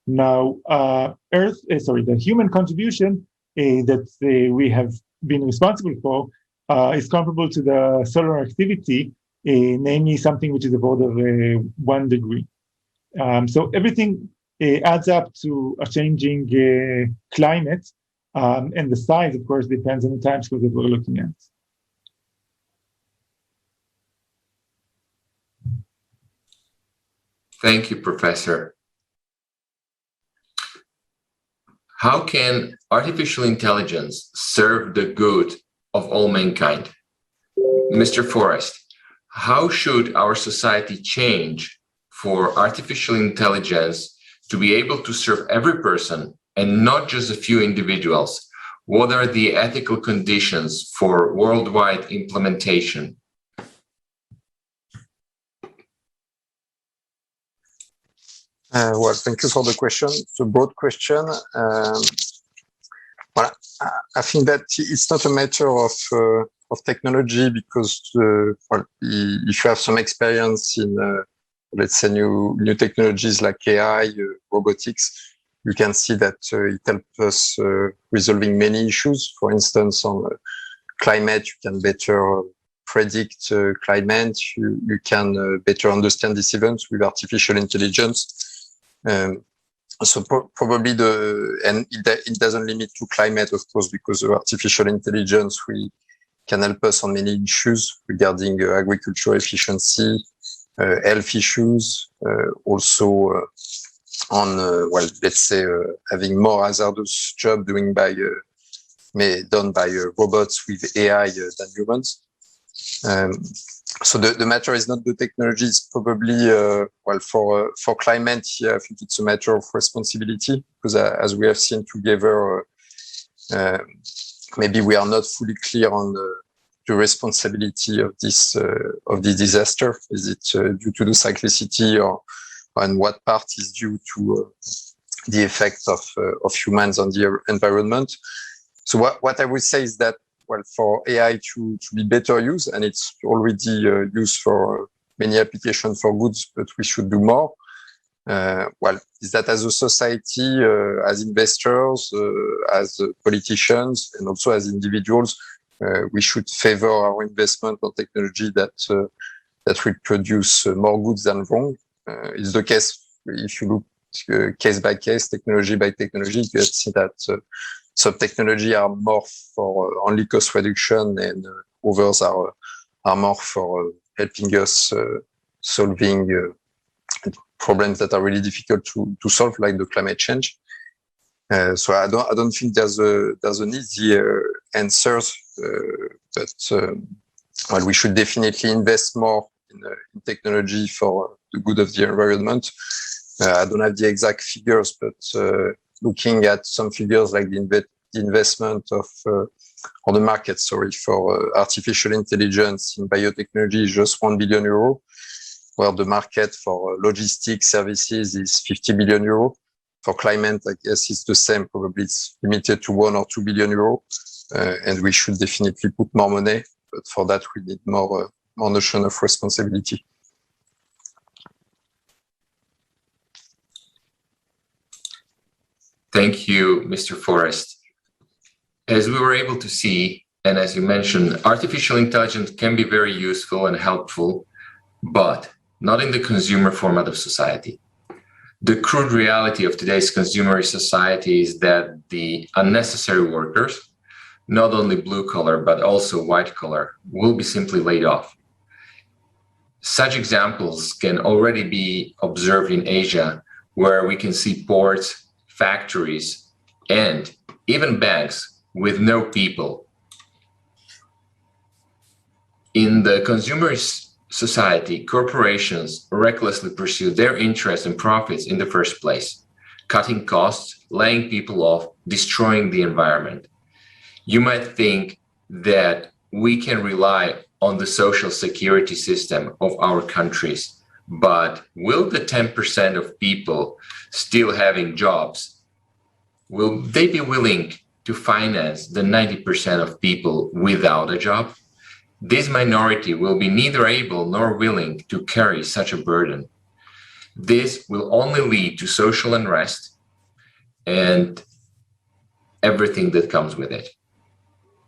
Now, the human contribution that we have been responsible for is comparable to the solar activity, namely something which is of order 1 degree. So everything adds up to a changing climate, and the size, of course, depends on the timescale that we're looking at. Thank you, Professor. How can artificial intelligence serve the good of all mankind? Mr. Forrest, how should our society change for artificial intelligence to be able to serve every person and not just a few individuals? What are the ethical conditions for worldwide implementation? Well, thank you for the question. It's a broad question. Well, I think that it's not a matter of technology, because if you have some experience in, let's say, new technologies like AI, robotics, you can see that it helps us resolving many issues. For instance, on climate, you can better predict climate. You can better understand these events with artificial intelligence. So probably and it doesn't limit to climate, of course, because of artificial intelligence, we can help us on many issues regarding agriculture efficiency, health issues, also on, well, let's say, having more hazardous job done by robots with AI than humans. So the matter is not the technology, it's probably, well, for climate, yeah, I think it's a matter of responsibility, because as we have seen together, maybe we are not fully clear on the responsibility of this disaster. Is it due to the cyclicity, or and what part is due to the effect of humans on the environment? So what I would say is that, well, for AI to be better used, and it's already used for many applications for goods, but we should do more. Well, is that as a society, as investors, as politicians, and also as individuals, we should favor our investment on technology that will produce more goods than wrong. It's the case if you look case by case, technology by technology. You can see that some technology are more for only cost reduction, and others are more for helping us solving problems that are really difficult to solve, like the climate change. So I don't think there's an easy answer, but well, we should definitely invest more in technology for the good of the environment. I don't have the exact figures, but looking at some figures like the investment of on the market, for artificial intelligence in biotechnology is just 1 billion euro, where the market for logistics services is 50 billion euro. For climate, I guess it's the same. Probably it's limited to 1 or 2 billion euro, and we should definitely put more money. But for that, we need more notion of responsibility. Thank you, Mr. Forrest. As we were able to see, and as you mentioned, artificial intelligence can be very useful and helpful, but not in the consumer format of society. The crude reality of today's consumer society is that the unnecessary workers, not only blue collar, but also white collar, will be simply laid off. Such examples can already be observed in Asia, where we can see ports, factories, and even banks with no people. In the consumer society, corporations recklessly pursue their interests and profits in the first place, cutting costs, laying people off, destroying the environment. You might think that we can rely on the social security system of our countries, but will the 10% of people still having jobs, will they be willing to finance the 90% of people without a job? This minority will be neither able nor willing to carry such a burden. This will only lead to social unrest and everything that comes with it.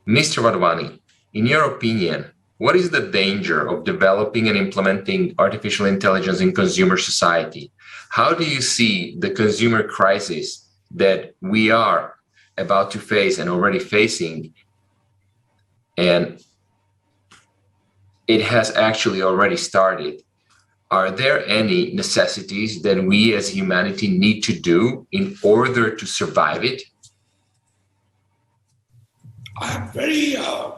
Mr. Vadvani, in your opinion, what is the danger of developing and implementing artificial intelligence in consumer society? How do you see the consumer crisis that we are about to face and already facing, and it has actually already started? Are there any necessities that we as humanity need to do in order to survive it? I'm very, I'm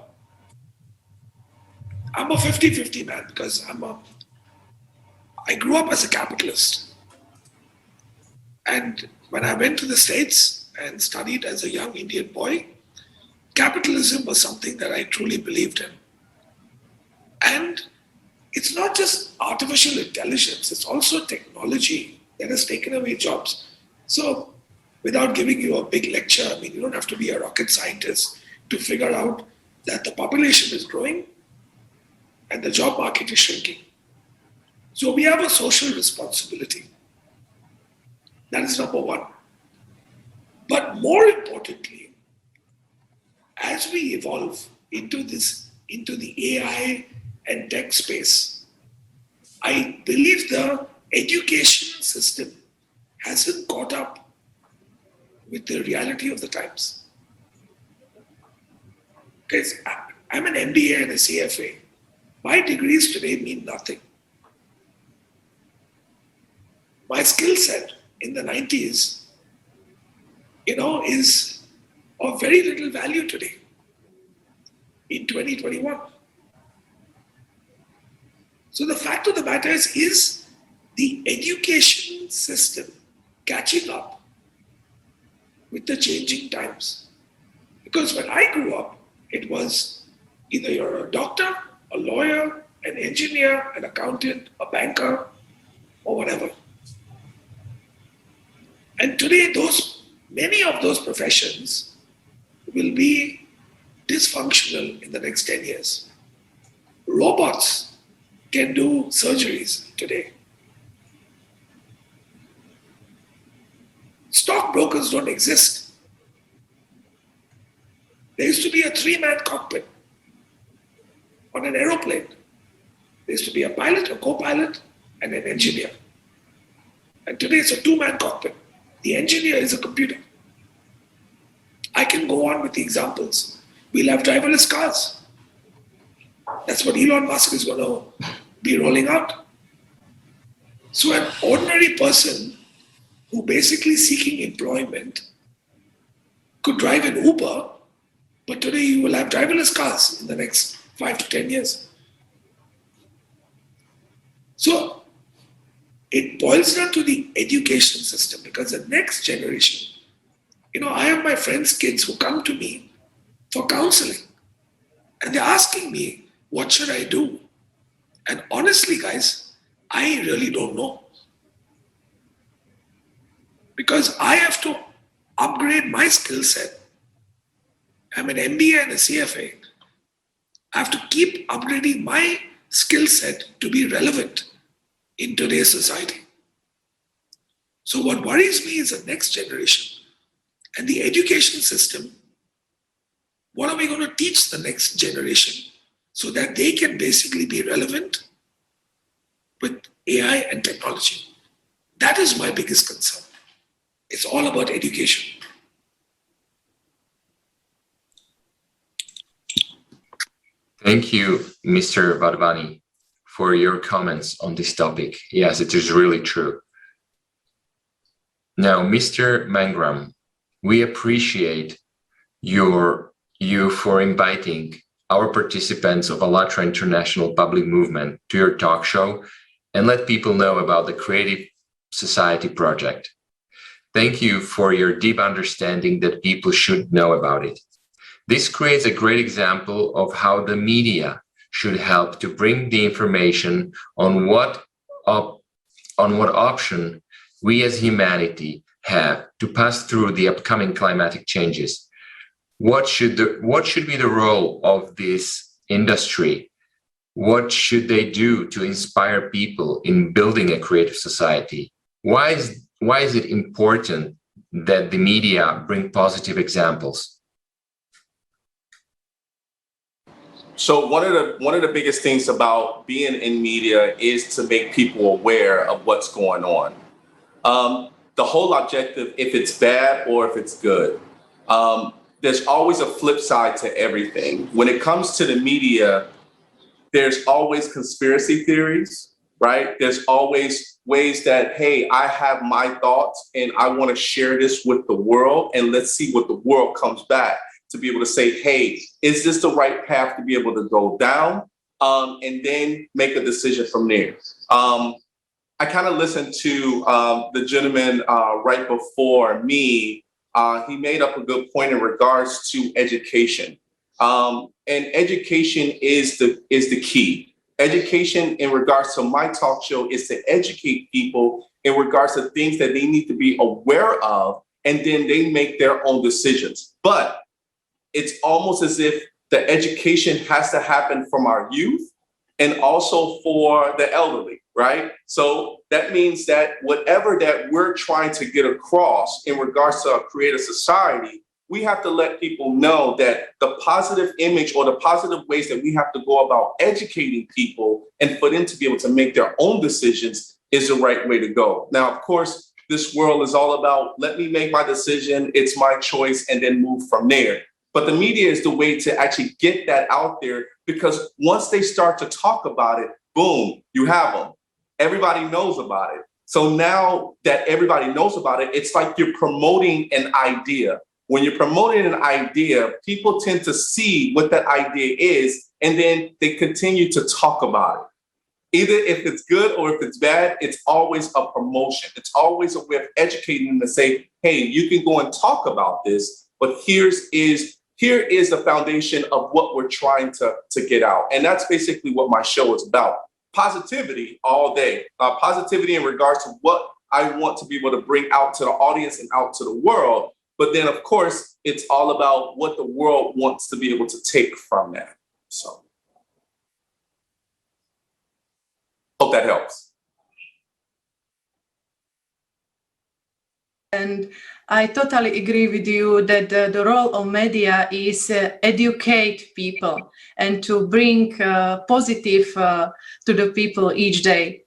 a 50-50 man, because I grew up as a capitalist. And when I went to the States and studied as a young Indian boy, capitalism was something that I truly believed in. And it's not just artificial intelligence, it's also technology that has taken away jobs. So without giving you a big lecture, I mean, you don't have to be a rocket scientist to figure out that the population is growing and the job market is shrinking. So we have a social responsibility. That is number one. But more importantly, as we evolve into the AI and tech space, I believe the education system hasn't caught up with the reality of the times. Because I'm an MBA and a CFA. My degrees today mean nothing. My skill set in the 90s, is of very little value today in 2021. So the fact of the matter is the education system catching up with the changing times. Because when I grew up, it was either you're a doctor, a lawyer, an engineer, an accountant, a banker, or whatever. And today, many of those professions will be dysfunctional in the next 10 years. Robots can do surgeries today. Stockbrokers don't exist. There used to be a 3-man cockpit on an aeroplane. There used to be a pilot, a co-pilot, and an engineer. And today it's a 2-man cockpit. The engineer is a computer. I can go on with the examples. We'll have driverless cars. That's what Elon Musk is going to be rolling out. So an ordinary person who basically seeking employment could drive an Uber, but today you will have driverless cars in the next 5 to 10 years. So it boils down to the education system, because the next generation, I have my friends' kids who come to me for counseling and they're asking me, what should I do? And honestly, guys, I really don't know. Because I have to upgrade my skill set. I'm an MBA and a CFA. I have to keep upgrading my skill set to be relevant in today's society. So what worries me is the next generation and the education system. What are we going to teach the next generation so that they can basically be relevant with AI and technology? That is my biggest concern. It's all about education. Thank you, Mr. Vadvani, for your comments on this topic. Yes, it is really true. Now, Mr. Mangram, we appreciate you for inviting our participants of ALLATRA International Public Movement to your talk show and let people know about the Creative Society project. Thank you for your deep understanding that people should know about it. This creates a great example of how the media should help to bring the information on what option we as humanity have to pass through the upcoming climatic changes. What should be the role of this industry? What should they do to inspire people in building a creative society? Why is it important that the media bring positive examples? So one of the biggest things about being in media is to make people aware of what's going on. The whole objective, if it's bad or if it's good, there's always a flip side to everything. When it comes to the media, there's always conspiracy theories, right? There's always ways that, hey, I have my thoughts and I want to share this with the world, and let's see what the world comes back to be able to say, hey, is this the right path to be able to go down? And then make a decision from there. I kind of listened to the gentleman right before me. He made up a good point in regards to education. And education is the key. Education in regards to my talk show is to educate people in regards to things that they need to be aware of, and then they make their own decisions. But it's almost as if the education has to happen from our youth and also for the elderly, right? So that means that whatever that we're trying to get across in regards to create a society, we have to let people know that the positive image or the positive ways that we have to go about educating people and for them to be able to make their own decisions is the right way to go. Now, of course, this world is all about, let me make my decision, it's my choice, and then move from there. But the media is the way to actually get that out there, because once they start to talk about it, boom, you have them. Everybody knows about it. So now that everybody knows about it, it's like you're promoting an idea. When you're promoting an idea, people tend to see what that idea is, and then they continue to talk about it. Either if it's good or if it's bad, it's always a promotion. It's always a way of educating them to say, hey, you can go and talk about this, but here is the foundation of what we're trying to get out. And that's basically what my show is about. Positivity all day. Positivity in regards to what I want to be able to bring out to the audience and out to the world. But then, of course, it's all about what the world wants to be able to take from that. So, hope that helps. And I totally agree with you that the role of media is educate people and to bring positive to the people each day.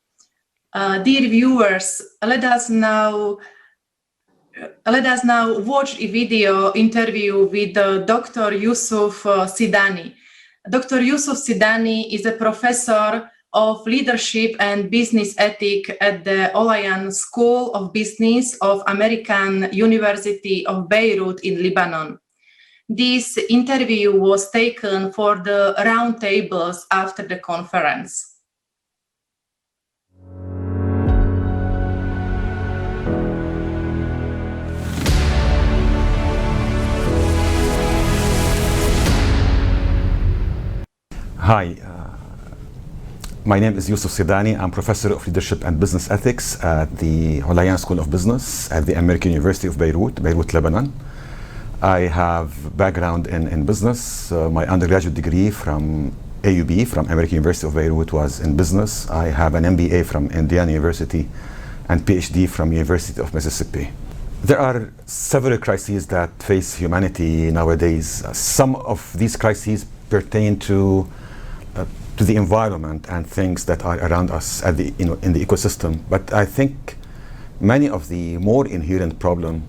Dear viewers, let us now watch a video interview with Dr. Yusuf Sidani. Dr. Yusuf Sidani is a professor of leadership and business ethics at the Olayan School of Business of American University of Beirut in Lebanon. This interview was taken for the roundtables after the conference. Hi, my name is Yusuf Sidani. I'm professor of leadership and business ethics at the Olayan School of Business at the American University of Beirut, Lebanon. I have background in business. My undergraduate degree from AUB, from American University of Beirut, was in business. I have an MBA from Indiana University and PhD from University of Mississippi. There are several crises that face humanity nowadays. Some of these crises pertain to the environment and things that are around us at the, in the ecosystem. But I think many of the more inherent problems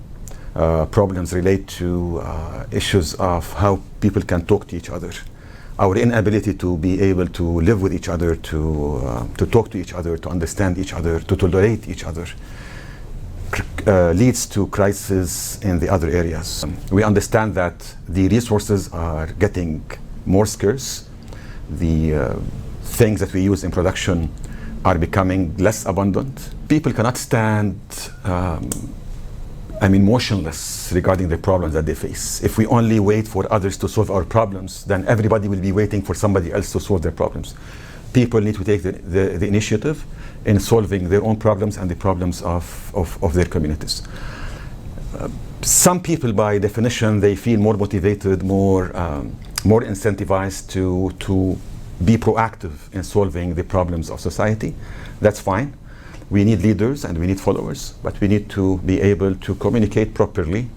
relate to issues of how people can talk to each other. Our inability to be able to live with each other, to talk to each other, to understand each other, to tolerate each other, leads to crises in the other areas. We understand that the resources are getting more scarce. The things that we use in production are becoming less abundant. People cannot stand motionless regarding the problems that they face. If we only wait for others to solve our problems, then everybody will be waiting for somebody else to solve their problems. People need to take the initiative in solving their own problems and the problems of their communities. Some people, by definition, they feel more motivated, more incentivized to be proactive in solving the problems of society. That's fine. We need leaders and we need followers, but we need to be able to communicate properly,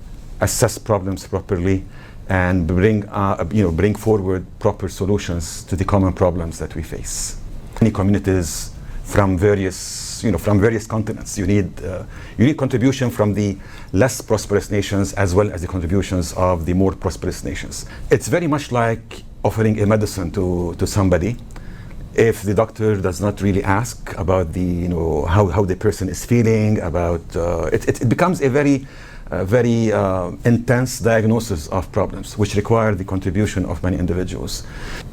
assess problems properly, and bring forward proper solutions to the common problems that we face. Many communities from various continents. You need contribution from the less prosperous nations as well as the contributions of the more prosperous nations. It's very much like offering a medicine to somebody. If the doctor does not really ask about how the person is feeling, about it becomes a very intense diagnosis of problems, which require the contribution of many individuals.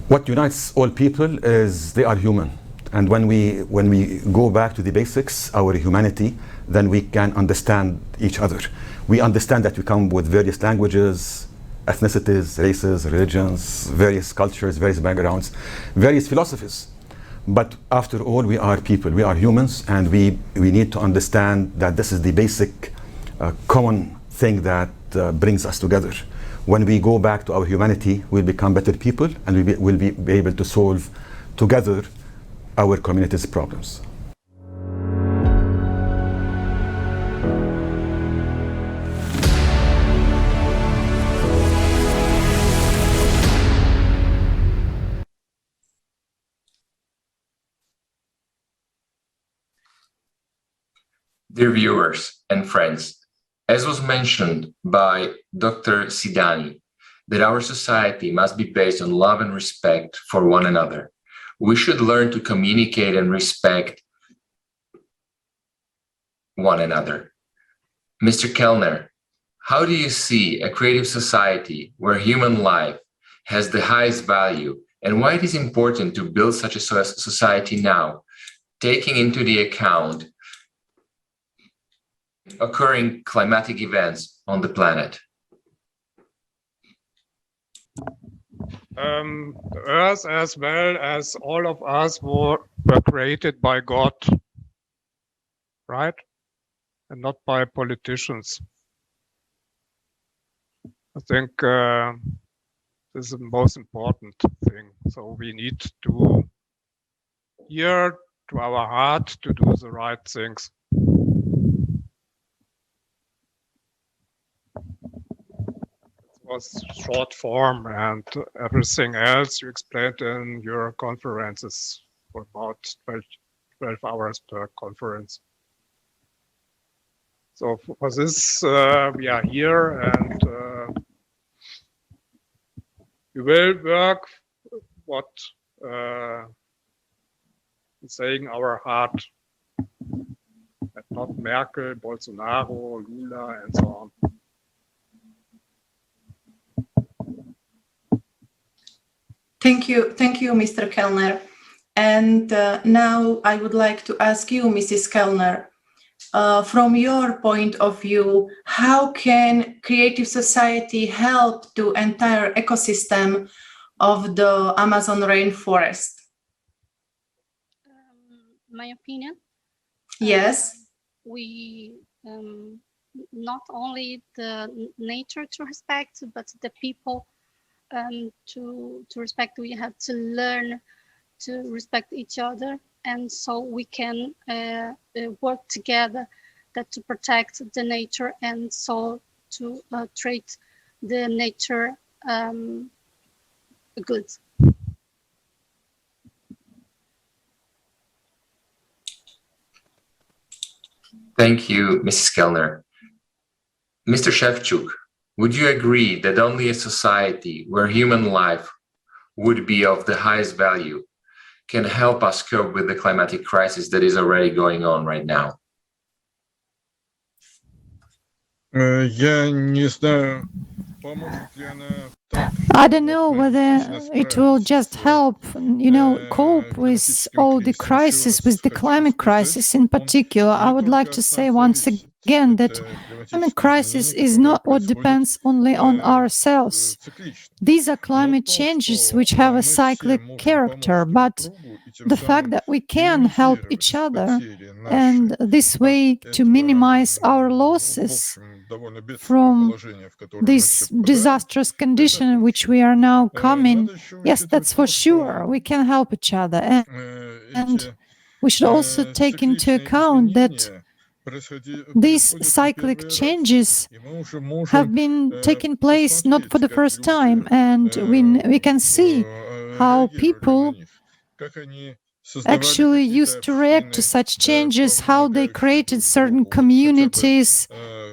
What unites all people is they are human. And when we go back to the basics, our humanity, then we can understand each other. We understand that we come with various languages, ethnicities, races, religions, various cultures, various backgrounds, various philosophies. But after all, we are people, we are humans, and we need to understand that this is the basic common thing that brings us together. When we go back to our humanity, we'll become better people, and we'll be able to solve together our community's problems. Dear viewers and friends, as was mentioned by Dr. Sidani, that our society must be based on love and respect for one another. We should learn to communicate and respect one another. Mr. Kellner, how do you see a creative society where human life has the highest value, and why it is important to build such a society now, taking into the account occurring climatic events on the planet? The Earth, as well as all of us, were created by God, right? And not by politicians. I think this is the most important thing. So we need to hear to our heart to do the right things. Was short form, and everything else you explained in your conferences for about 12 hours per conference. So for this, we are here, and we will work what is saying our heart, and not Merkel, Bolsonaro, Lula, and so on. Thank you, Mr. Kellner. And now I would like to ask you, Mrs. Kellner, from your point of view, how can creative society help the entire ecosystem of the Amazon rainforest? My opinion? Yes. We not only the nature to respect, but the people to respect. We have to learn to respect each other, and so we can work together to protect the nature, and so to treat the nature good. Thank you, Mrs. Kellner. Mr. Shevchuk, would you agree that only a society where human life would be of the highest value can help us cope with the climatic crisis that is already going on right now? I don't know whether it will just help, cope with all the crises, with the climate crisis in particular. I would like to say once again that crisis is not what depends only on ourselves. These are climate changes which have a cyclic character, but the fact that we can help each other and this way to minimize our losses from this disastrous condition in which we are now coming, yes, that's for sure. We can help each other. And we should also take into account that these cyclic changes have been taking place not for the first time, and we can see how people actually used to react to such changes, how they created certain communities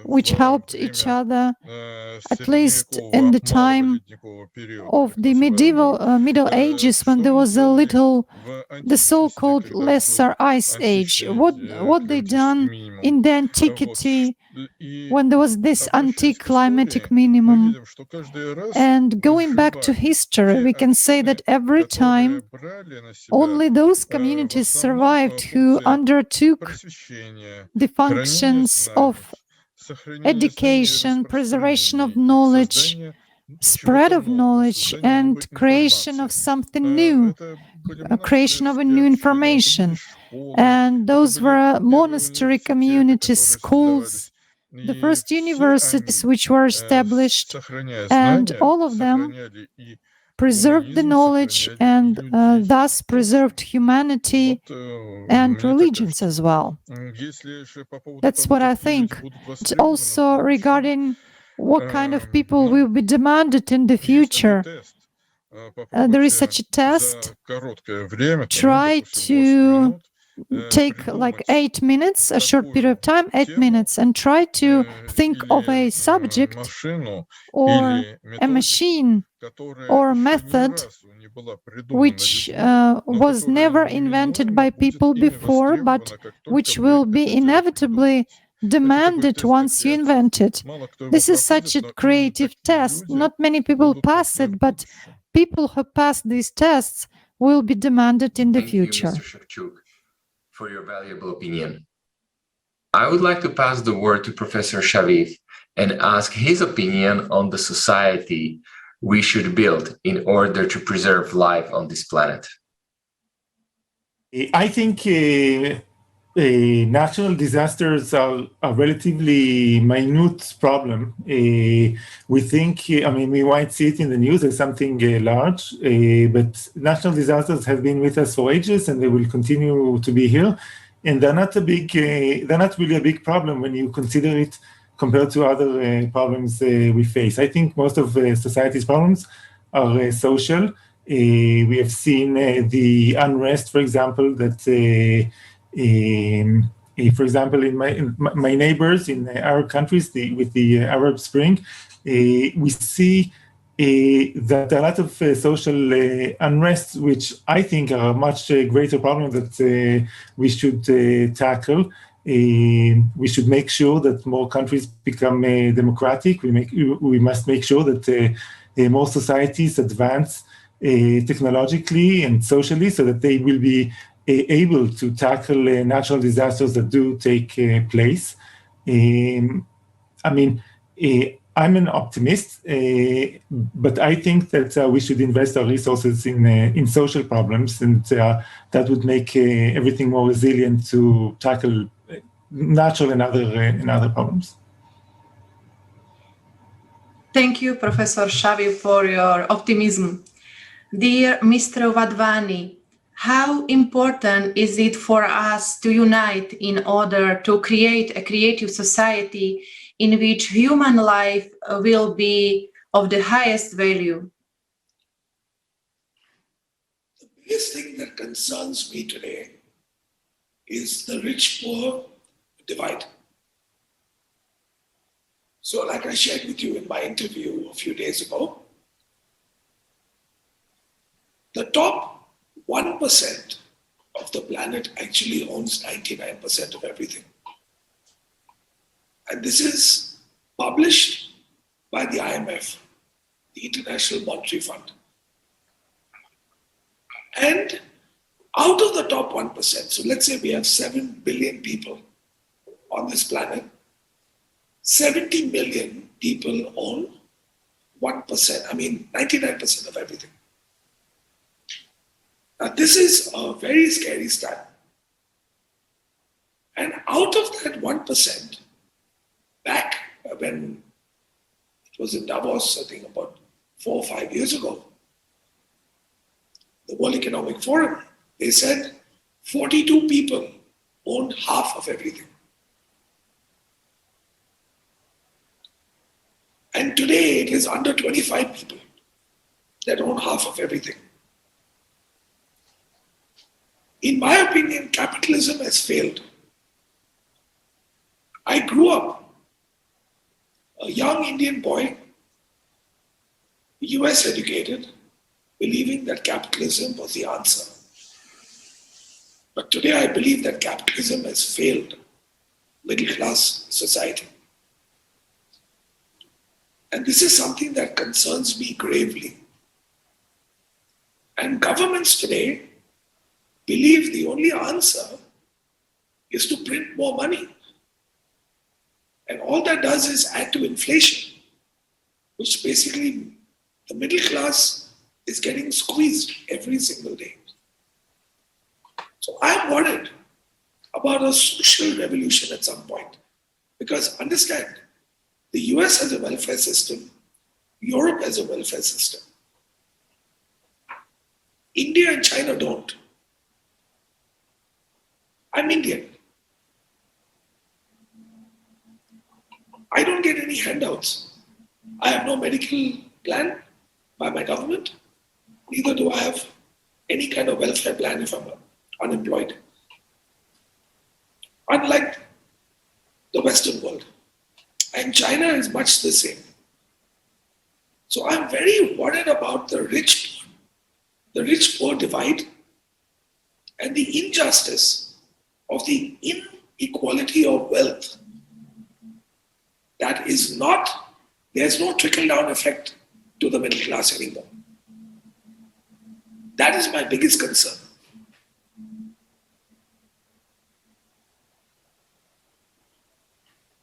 which helped each other, at least in the time of the Middle Ages, when there was the so-called Lesser Ice Age. What they done in the antiquity, when there was this anti-climatic minimum. And going back to history, we can say that every time only those communities survived who undertook the functions of education, preservation of knowledge, spread of knowledge, and creation of something new, creation of a new information. And those were monastery communities, schools, the first universities which were established, and all of them preserved the knowledge and thus preserved humanity and religions as well. That's what I think. It's also regarding what kind of people will be demanded in the future. There is such a test. Try to take like 8 minutes, a short period of time, 8 minutes, and try to think of a subject or a machine or method which was never invented by people before, but which will be inevitably demanded once you invent it. This is such a creative test. Not many people pass it, but people who pass these tests will be demanded in the future. Thank you, Mr. Shevchuk, for your valuable opinion. I would like to pass the word to Professor Shaviv and ask his opinion on the society we should build in order to preserve life on this planet. I think natural disasters are a relatively minute problem. We think, we might see it in the news as something large, but natural disasters have been with us for ages and they will continue to be here. And they're not really a big problem when you consider it compared to other problems we face. I think most of society's problems are social. We have seen the unrest, for example, that, for example, in my neighbors in Arab countries with the Arab Spring, we see that a lot of social unrest, which I think are a much greater problem that we should tackle. We should make sure that more countries become democratic. We must make sure that more societies advance technologically and socially so that they will be able to tackle natural disasters that do take place. I'm an optimist, but I think that we should invest our resources in social problems, and that would make everything more resilient to tackle natural and other problems. Thank you, Professor Shaviv, for your optimism. Dear Mr. Wadhwani, how important is it for us to unite in order to create a creative society in which human life will be of the highest value? The biggest thing that concerns me today is the rich-poor divide. So like I shared with you in my interview a few days ago, the top 1% of the planet actually owns 99% of everything. And this is published by the IMF, the International Monetary Fund. And out of the top 1%, so let's say we have 7 billion people on this planet, 70 million people own 1%, 99% of everything. Now, this is a very scary stat. And out of that 1%, back when it was in Davos, I think about 4 or 5 years ago, the World Economic Forum, they said 42 people owned half of everything. And today it is under 25 people that own half of everything. In my opinion, capitalism has failed. I grew up a young Indian boy, US educated, believing that capitalism was the answer. But today I believe that capitalism has failed middle class society. And this is something that concerns me gravely. And governments today believe the only answer is to print more money. And all that does is add to inflation, which basically the middle class is getting squeezed every single day. So I'm worried about a social revolution at some point. Because understand, the US has a welfare system, Europe has a welfare system. India and China don't. I'm Indian. I don't get any handouts. I have no medical plan by my government. Neither do I have any kind of welfare plan if I'm unemployed. unlike the Western world. And China is much the same. So I'm very worried about the rich-poor divide and the injustice of the inequality of wealth. That is not, there's no trickle-down effect to the middle class anymore. That is my biggest concern.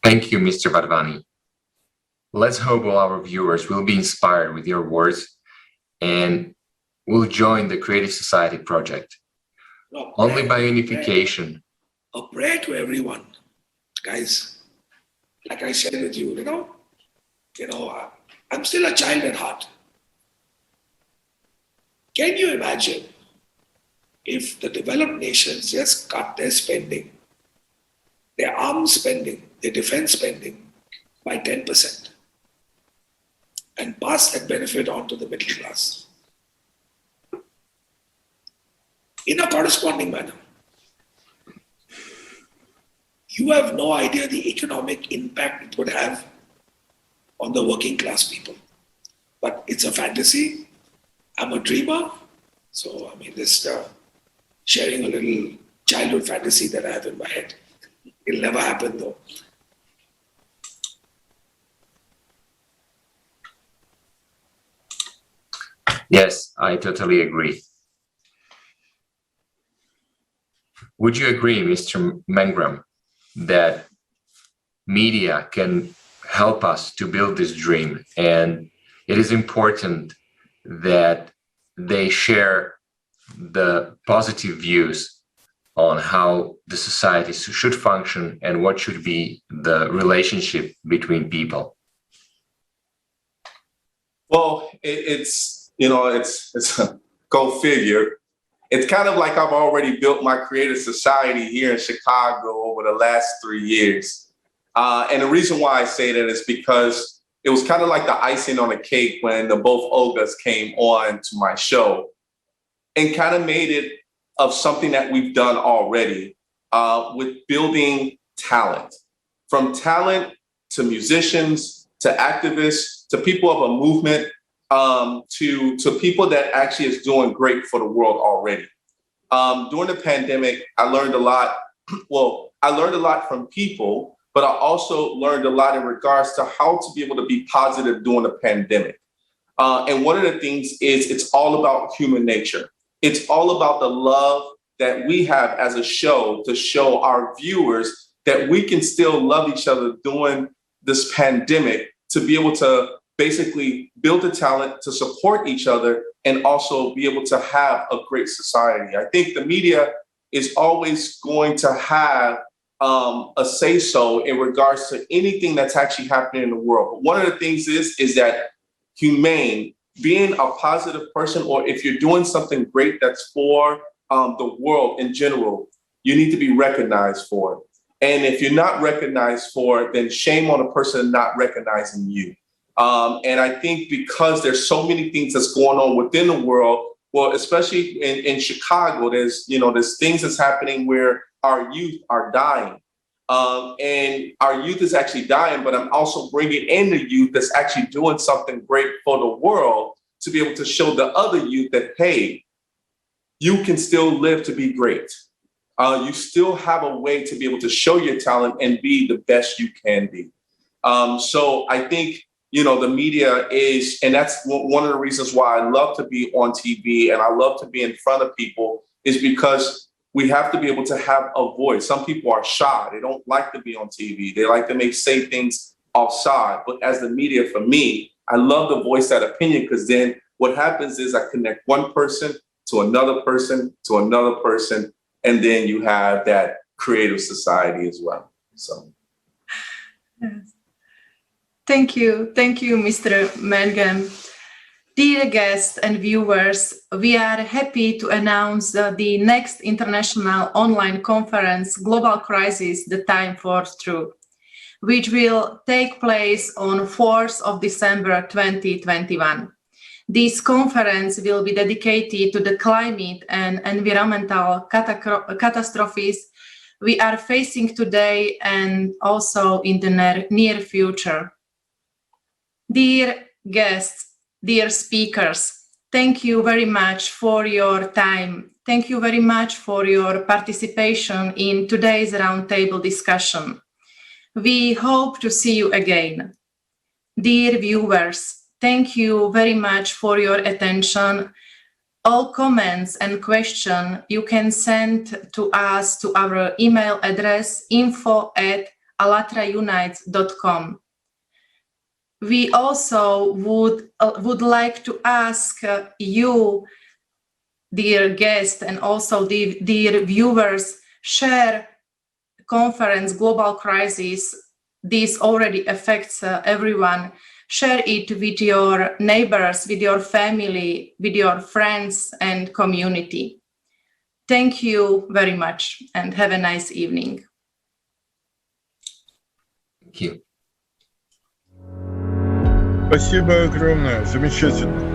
Thank you, Mr. Varvani. Let's hope all our viewers will be inspired with your words and will join the Creative Society project. Only by unification. A prayer to everyone, guys. Like I shared with you, I'm still a child at heart. Can you imagine if the developed nations just cut their spending, their arms spending, their defense spending by 10% and pass that benefit on to the middle class in a corresponding manner? You have no idea the economic impact it would have on the working class people. But it's a fantasy. I'm a dreamer. So, just sharing a little childhood fantasy that I have in my head. It'll never happen though. Yes, I totally agree. Would you agree, Mr. Mangram, that media can help us to build this dream, and it is important that they share the positive views on how the society should function and what should be the relationship between people? Well, it's a go figure. It's kind of like I've already built my creative society here in Chicago over the last 3 years. And the reason why I say that is because it was kind of like the icing on the cake when the both Olgas came on to my show and kind of made it of something that we've done already with building talent. From talent to musicians, to activists, to people of a movement, to people that actually is doing great for the world already. During the pandemic, I learned a lot. Well, I learned a lot from people, but I also learned a lot in regards to how to be able to be positive during the pandemic. And one of the things is it's all about human nature. It's all about the love that we have as a show to show our viewers that we can still love each other during this pandemic, to be able to basically build the talent to support each other and also be able to have a great society. I think the media is always going to have a say-so in regards to anything that's actually happening in the world. But one of the things is that humane, being a positive person, or if you're doing something great that's for the world in general, you need to be recognized for it. And if you're not recognized for it, then shame on the person not recognizing you. And I think because there's so many things that's going on within the world, well, especially in Chicago, there's things that's happening where our youth are dying. And our youth is actually dying, but I'm also bringing in the youth that's actually doing something great for the world to be able to show the other youth that, hey, you can still live to be great. You still have a way to be able to show your talent and be the best you can be. So I think, the media is, and that's one of the reasons why I love to be on TV and I love to be in front of people, is because we have to be able to have a voice. Some people are shy. They don't like to be on TV. They like to say things offside. But as the media, for me, I love to voice that opinion, because then what happens is I connect one person to another person to another person, and then you have that creative society as well. So. Yes. Thank you, Mr. Mangam. Dear guests and viewers, we are happy to announce the next international online conference, Global Crisis, The Time for Truth, which will take place on 4th of December 2021. This conference will be dedicated to the climate and environmental catastrophes we are facing today and also in the near future. Dear guests, dear speakers, thank you very much for your time. Thank you very much for your participation in today's roundtable discussion. We hope to see you again. Dear viewers, thank you very much for your attention. All comments and questions you can send to us to our email address info@allatraunites.com. We also would like to ask you, dear guests, and also dear viewers, share conference Global Crisis. This already affects everyone. Share it with your neighbors, with your family, with your friends and community. Thank you very much and have a nice evening. Thank you. Спасибо огромное, замечательно.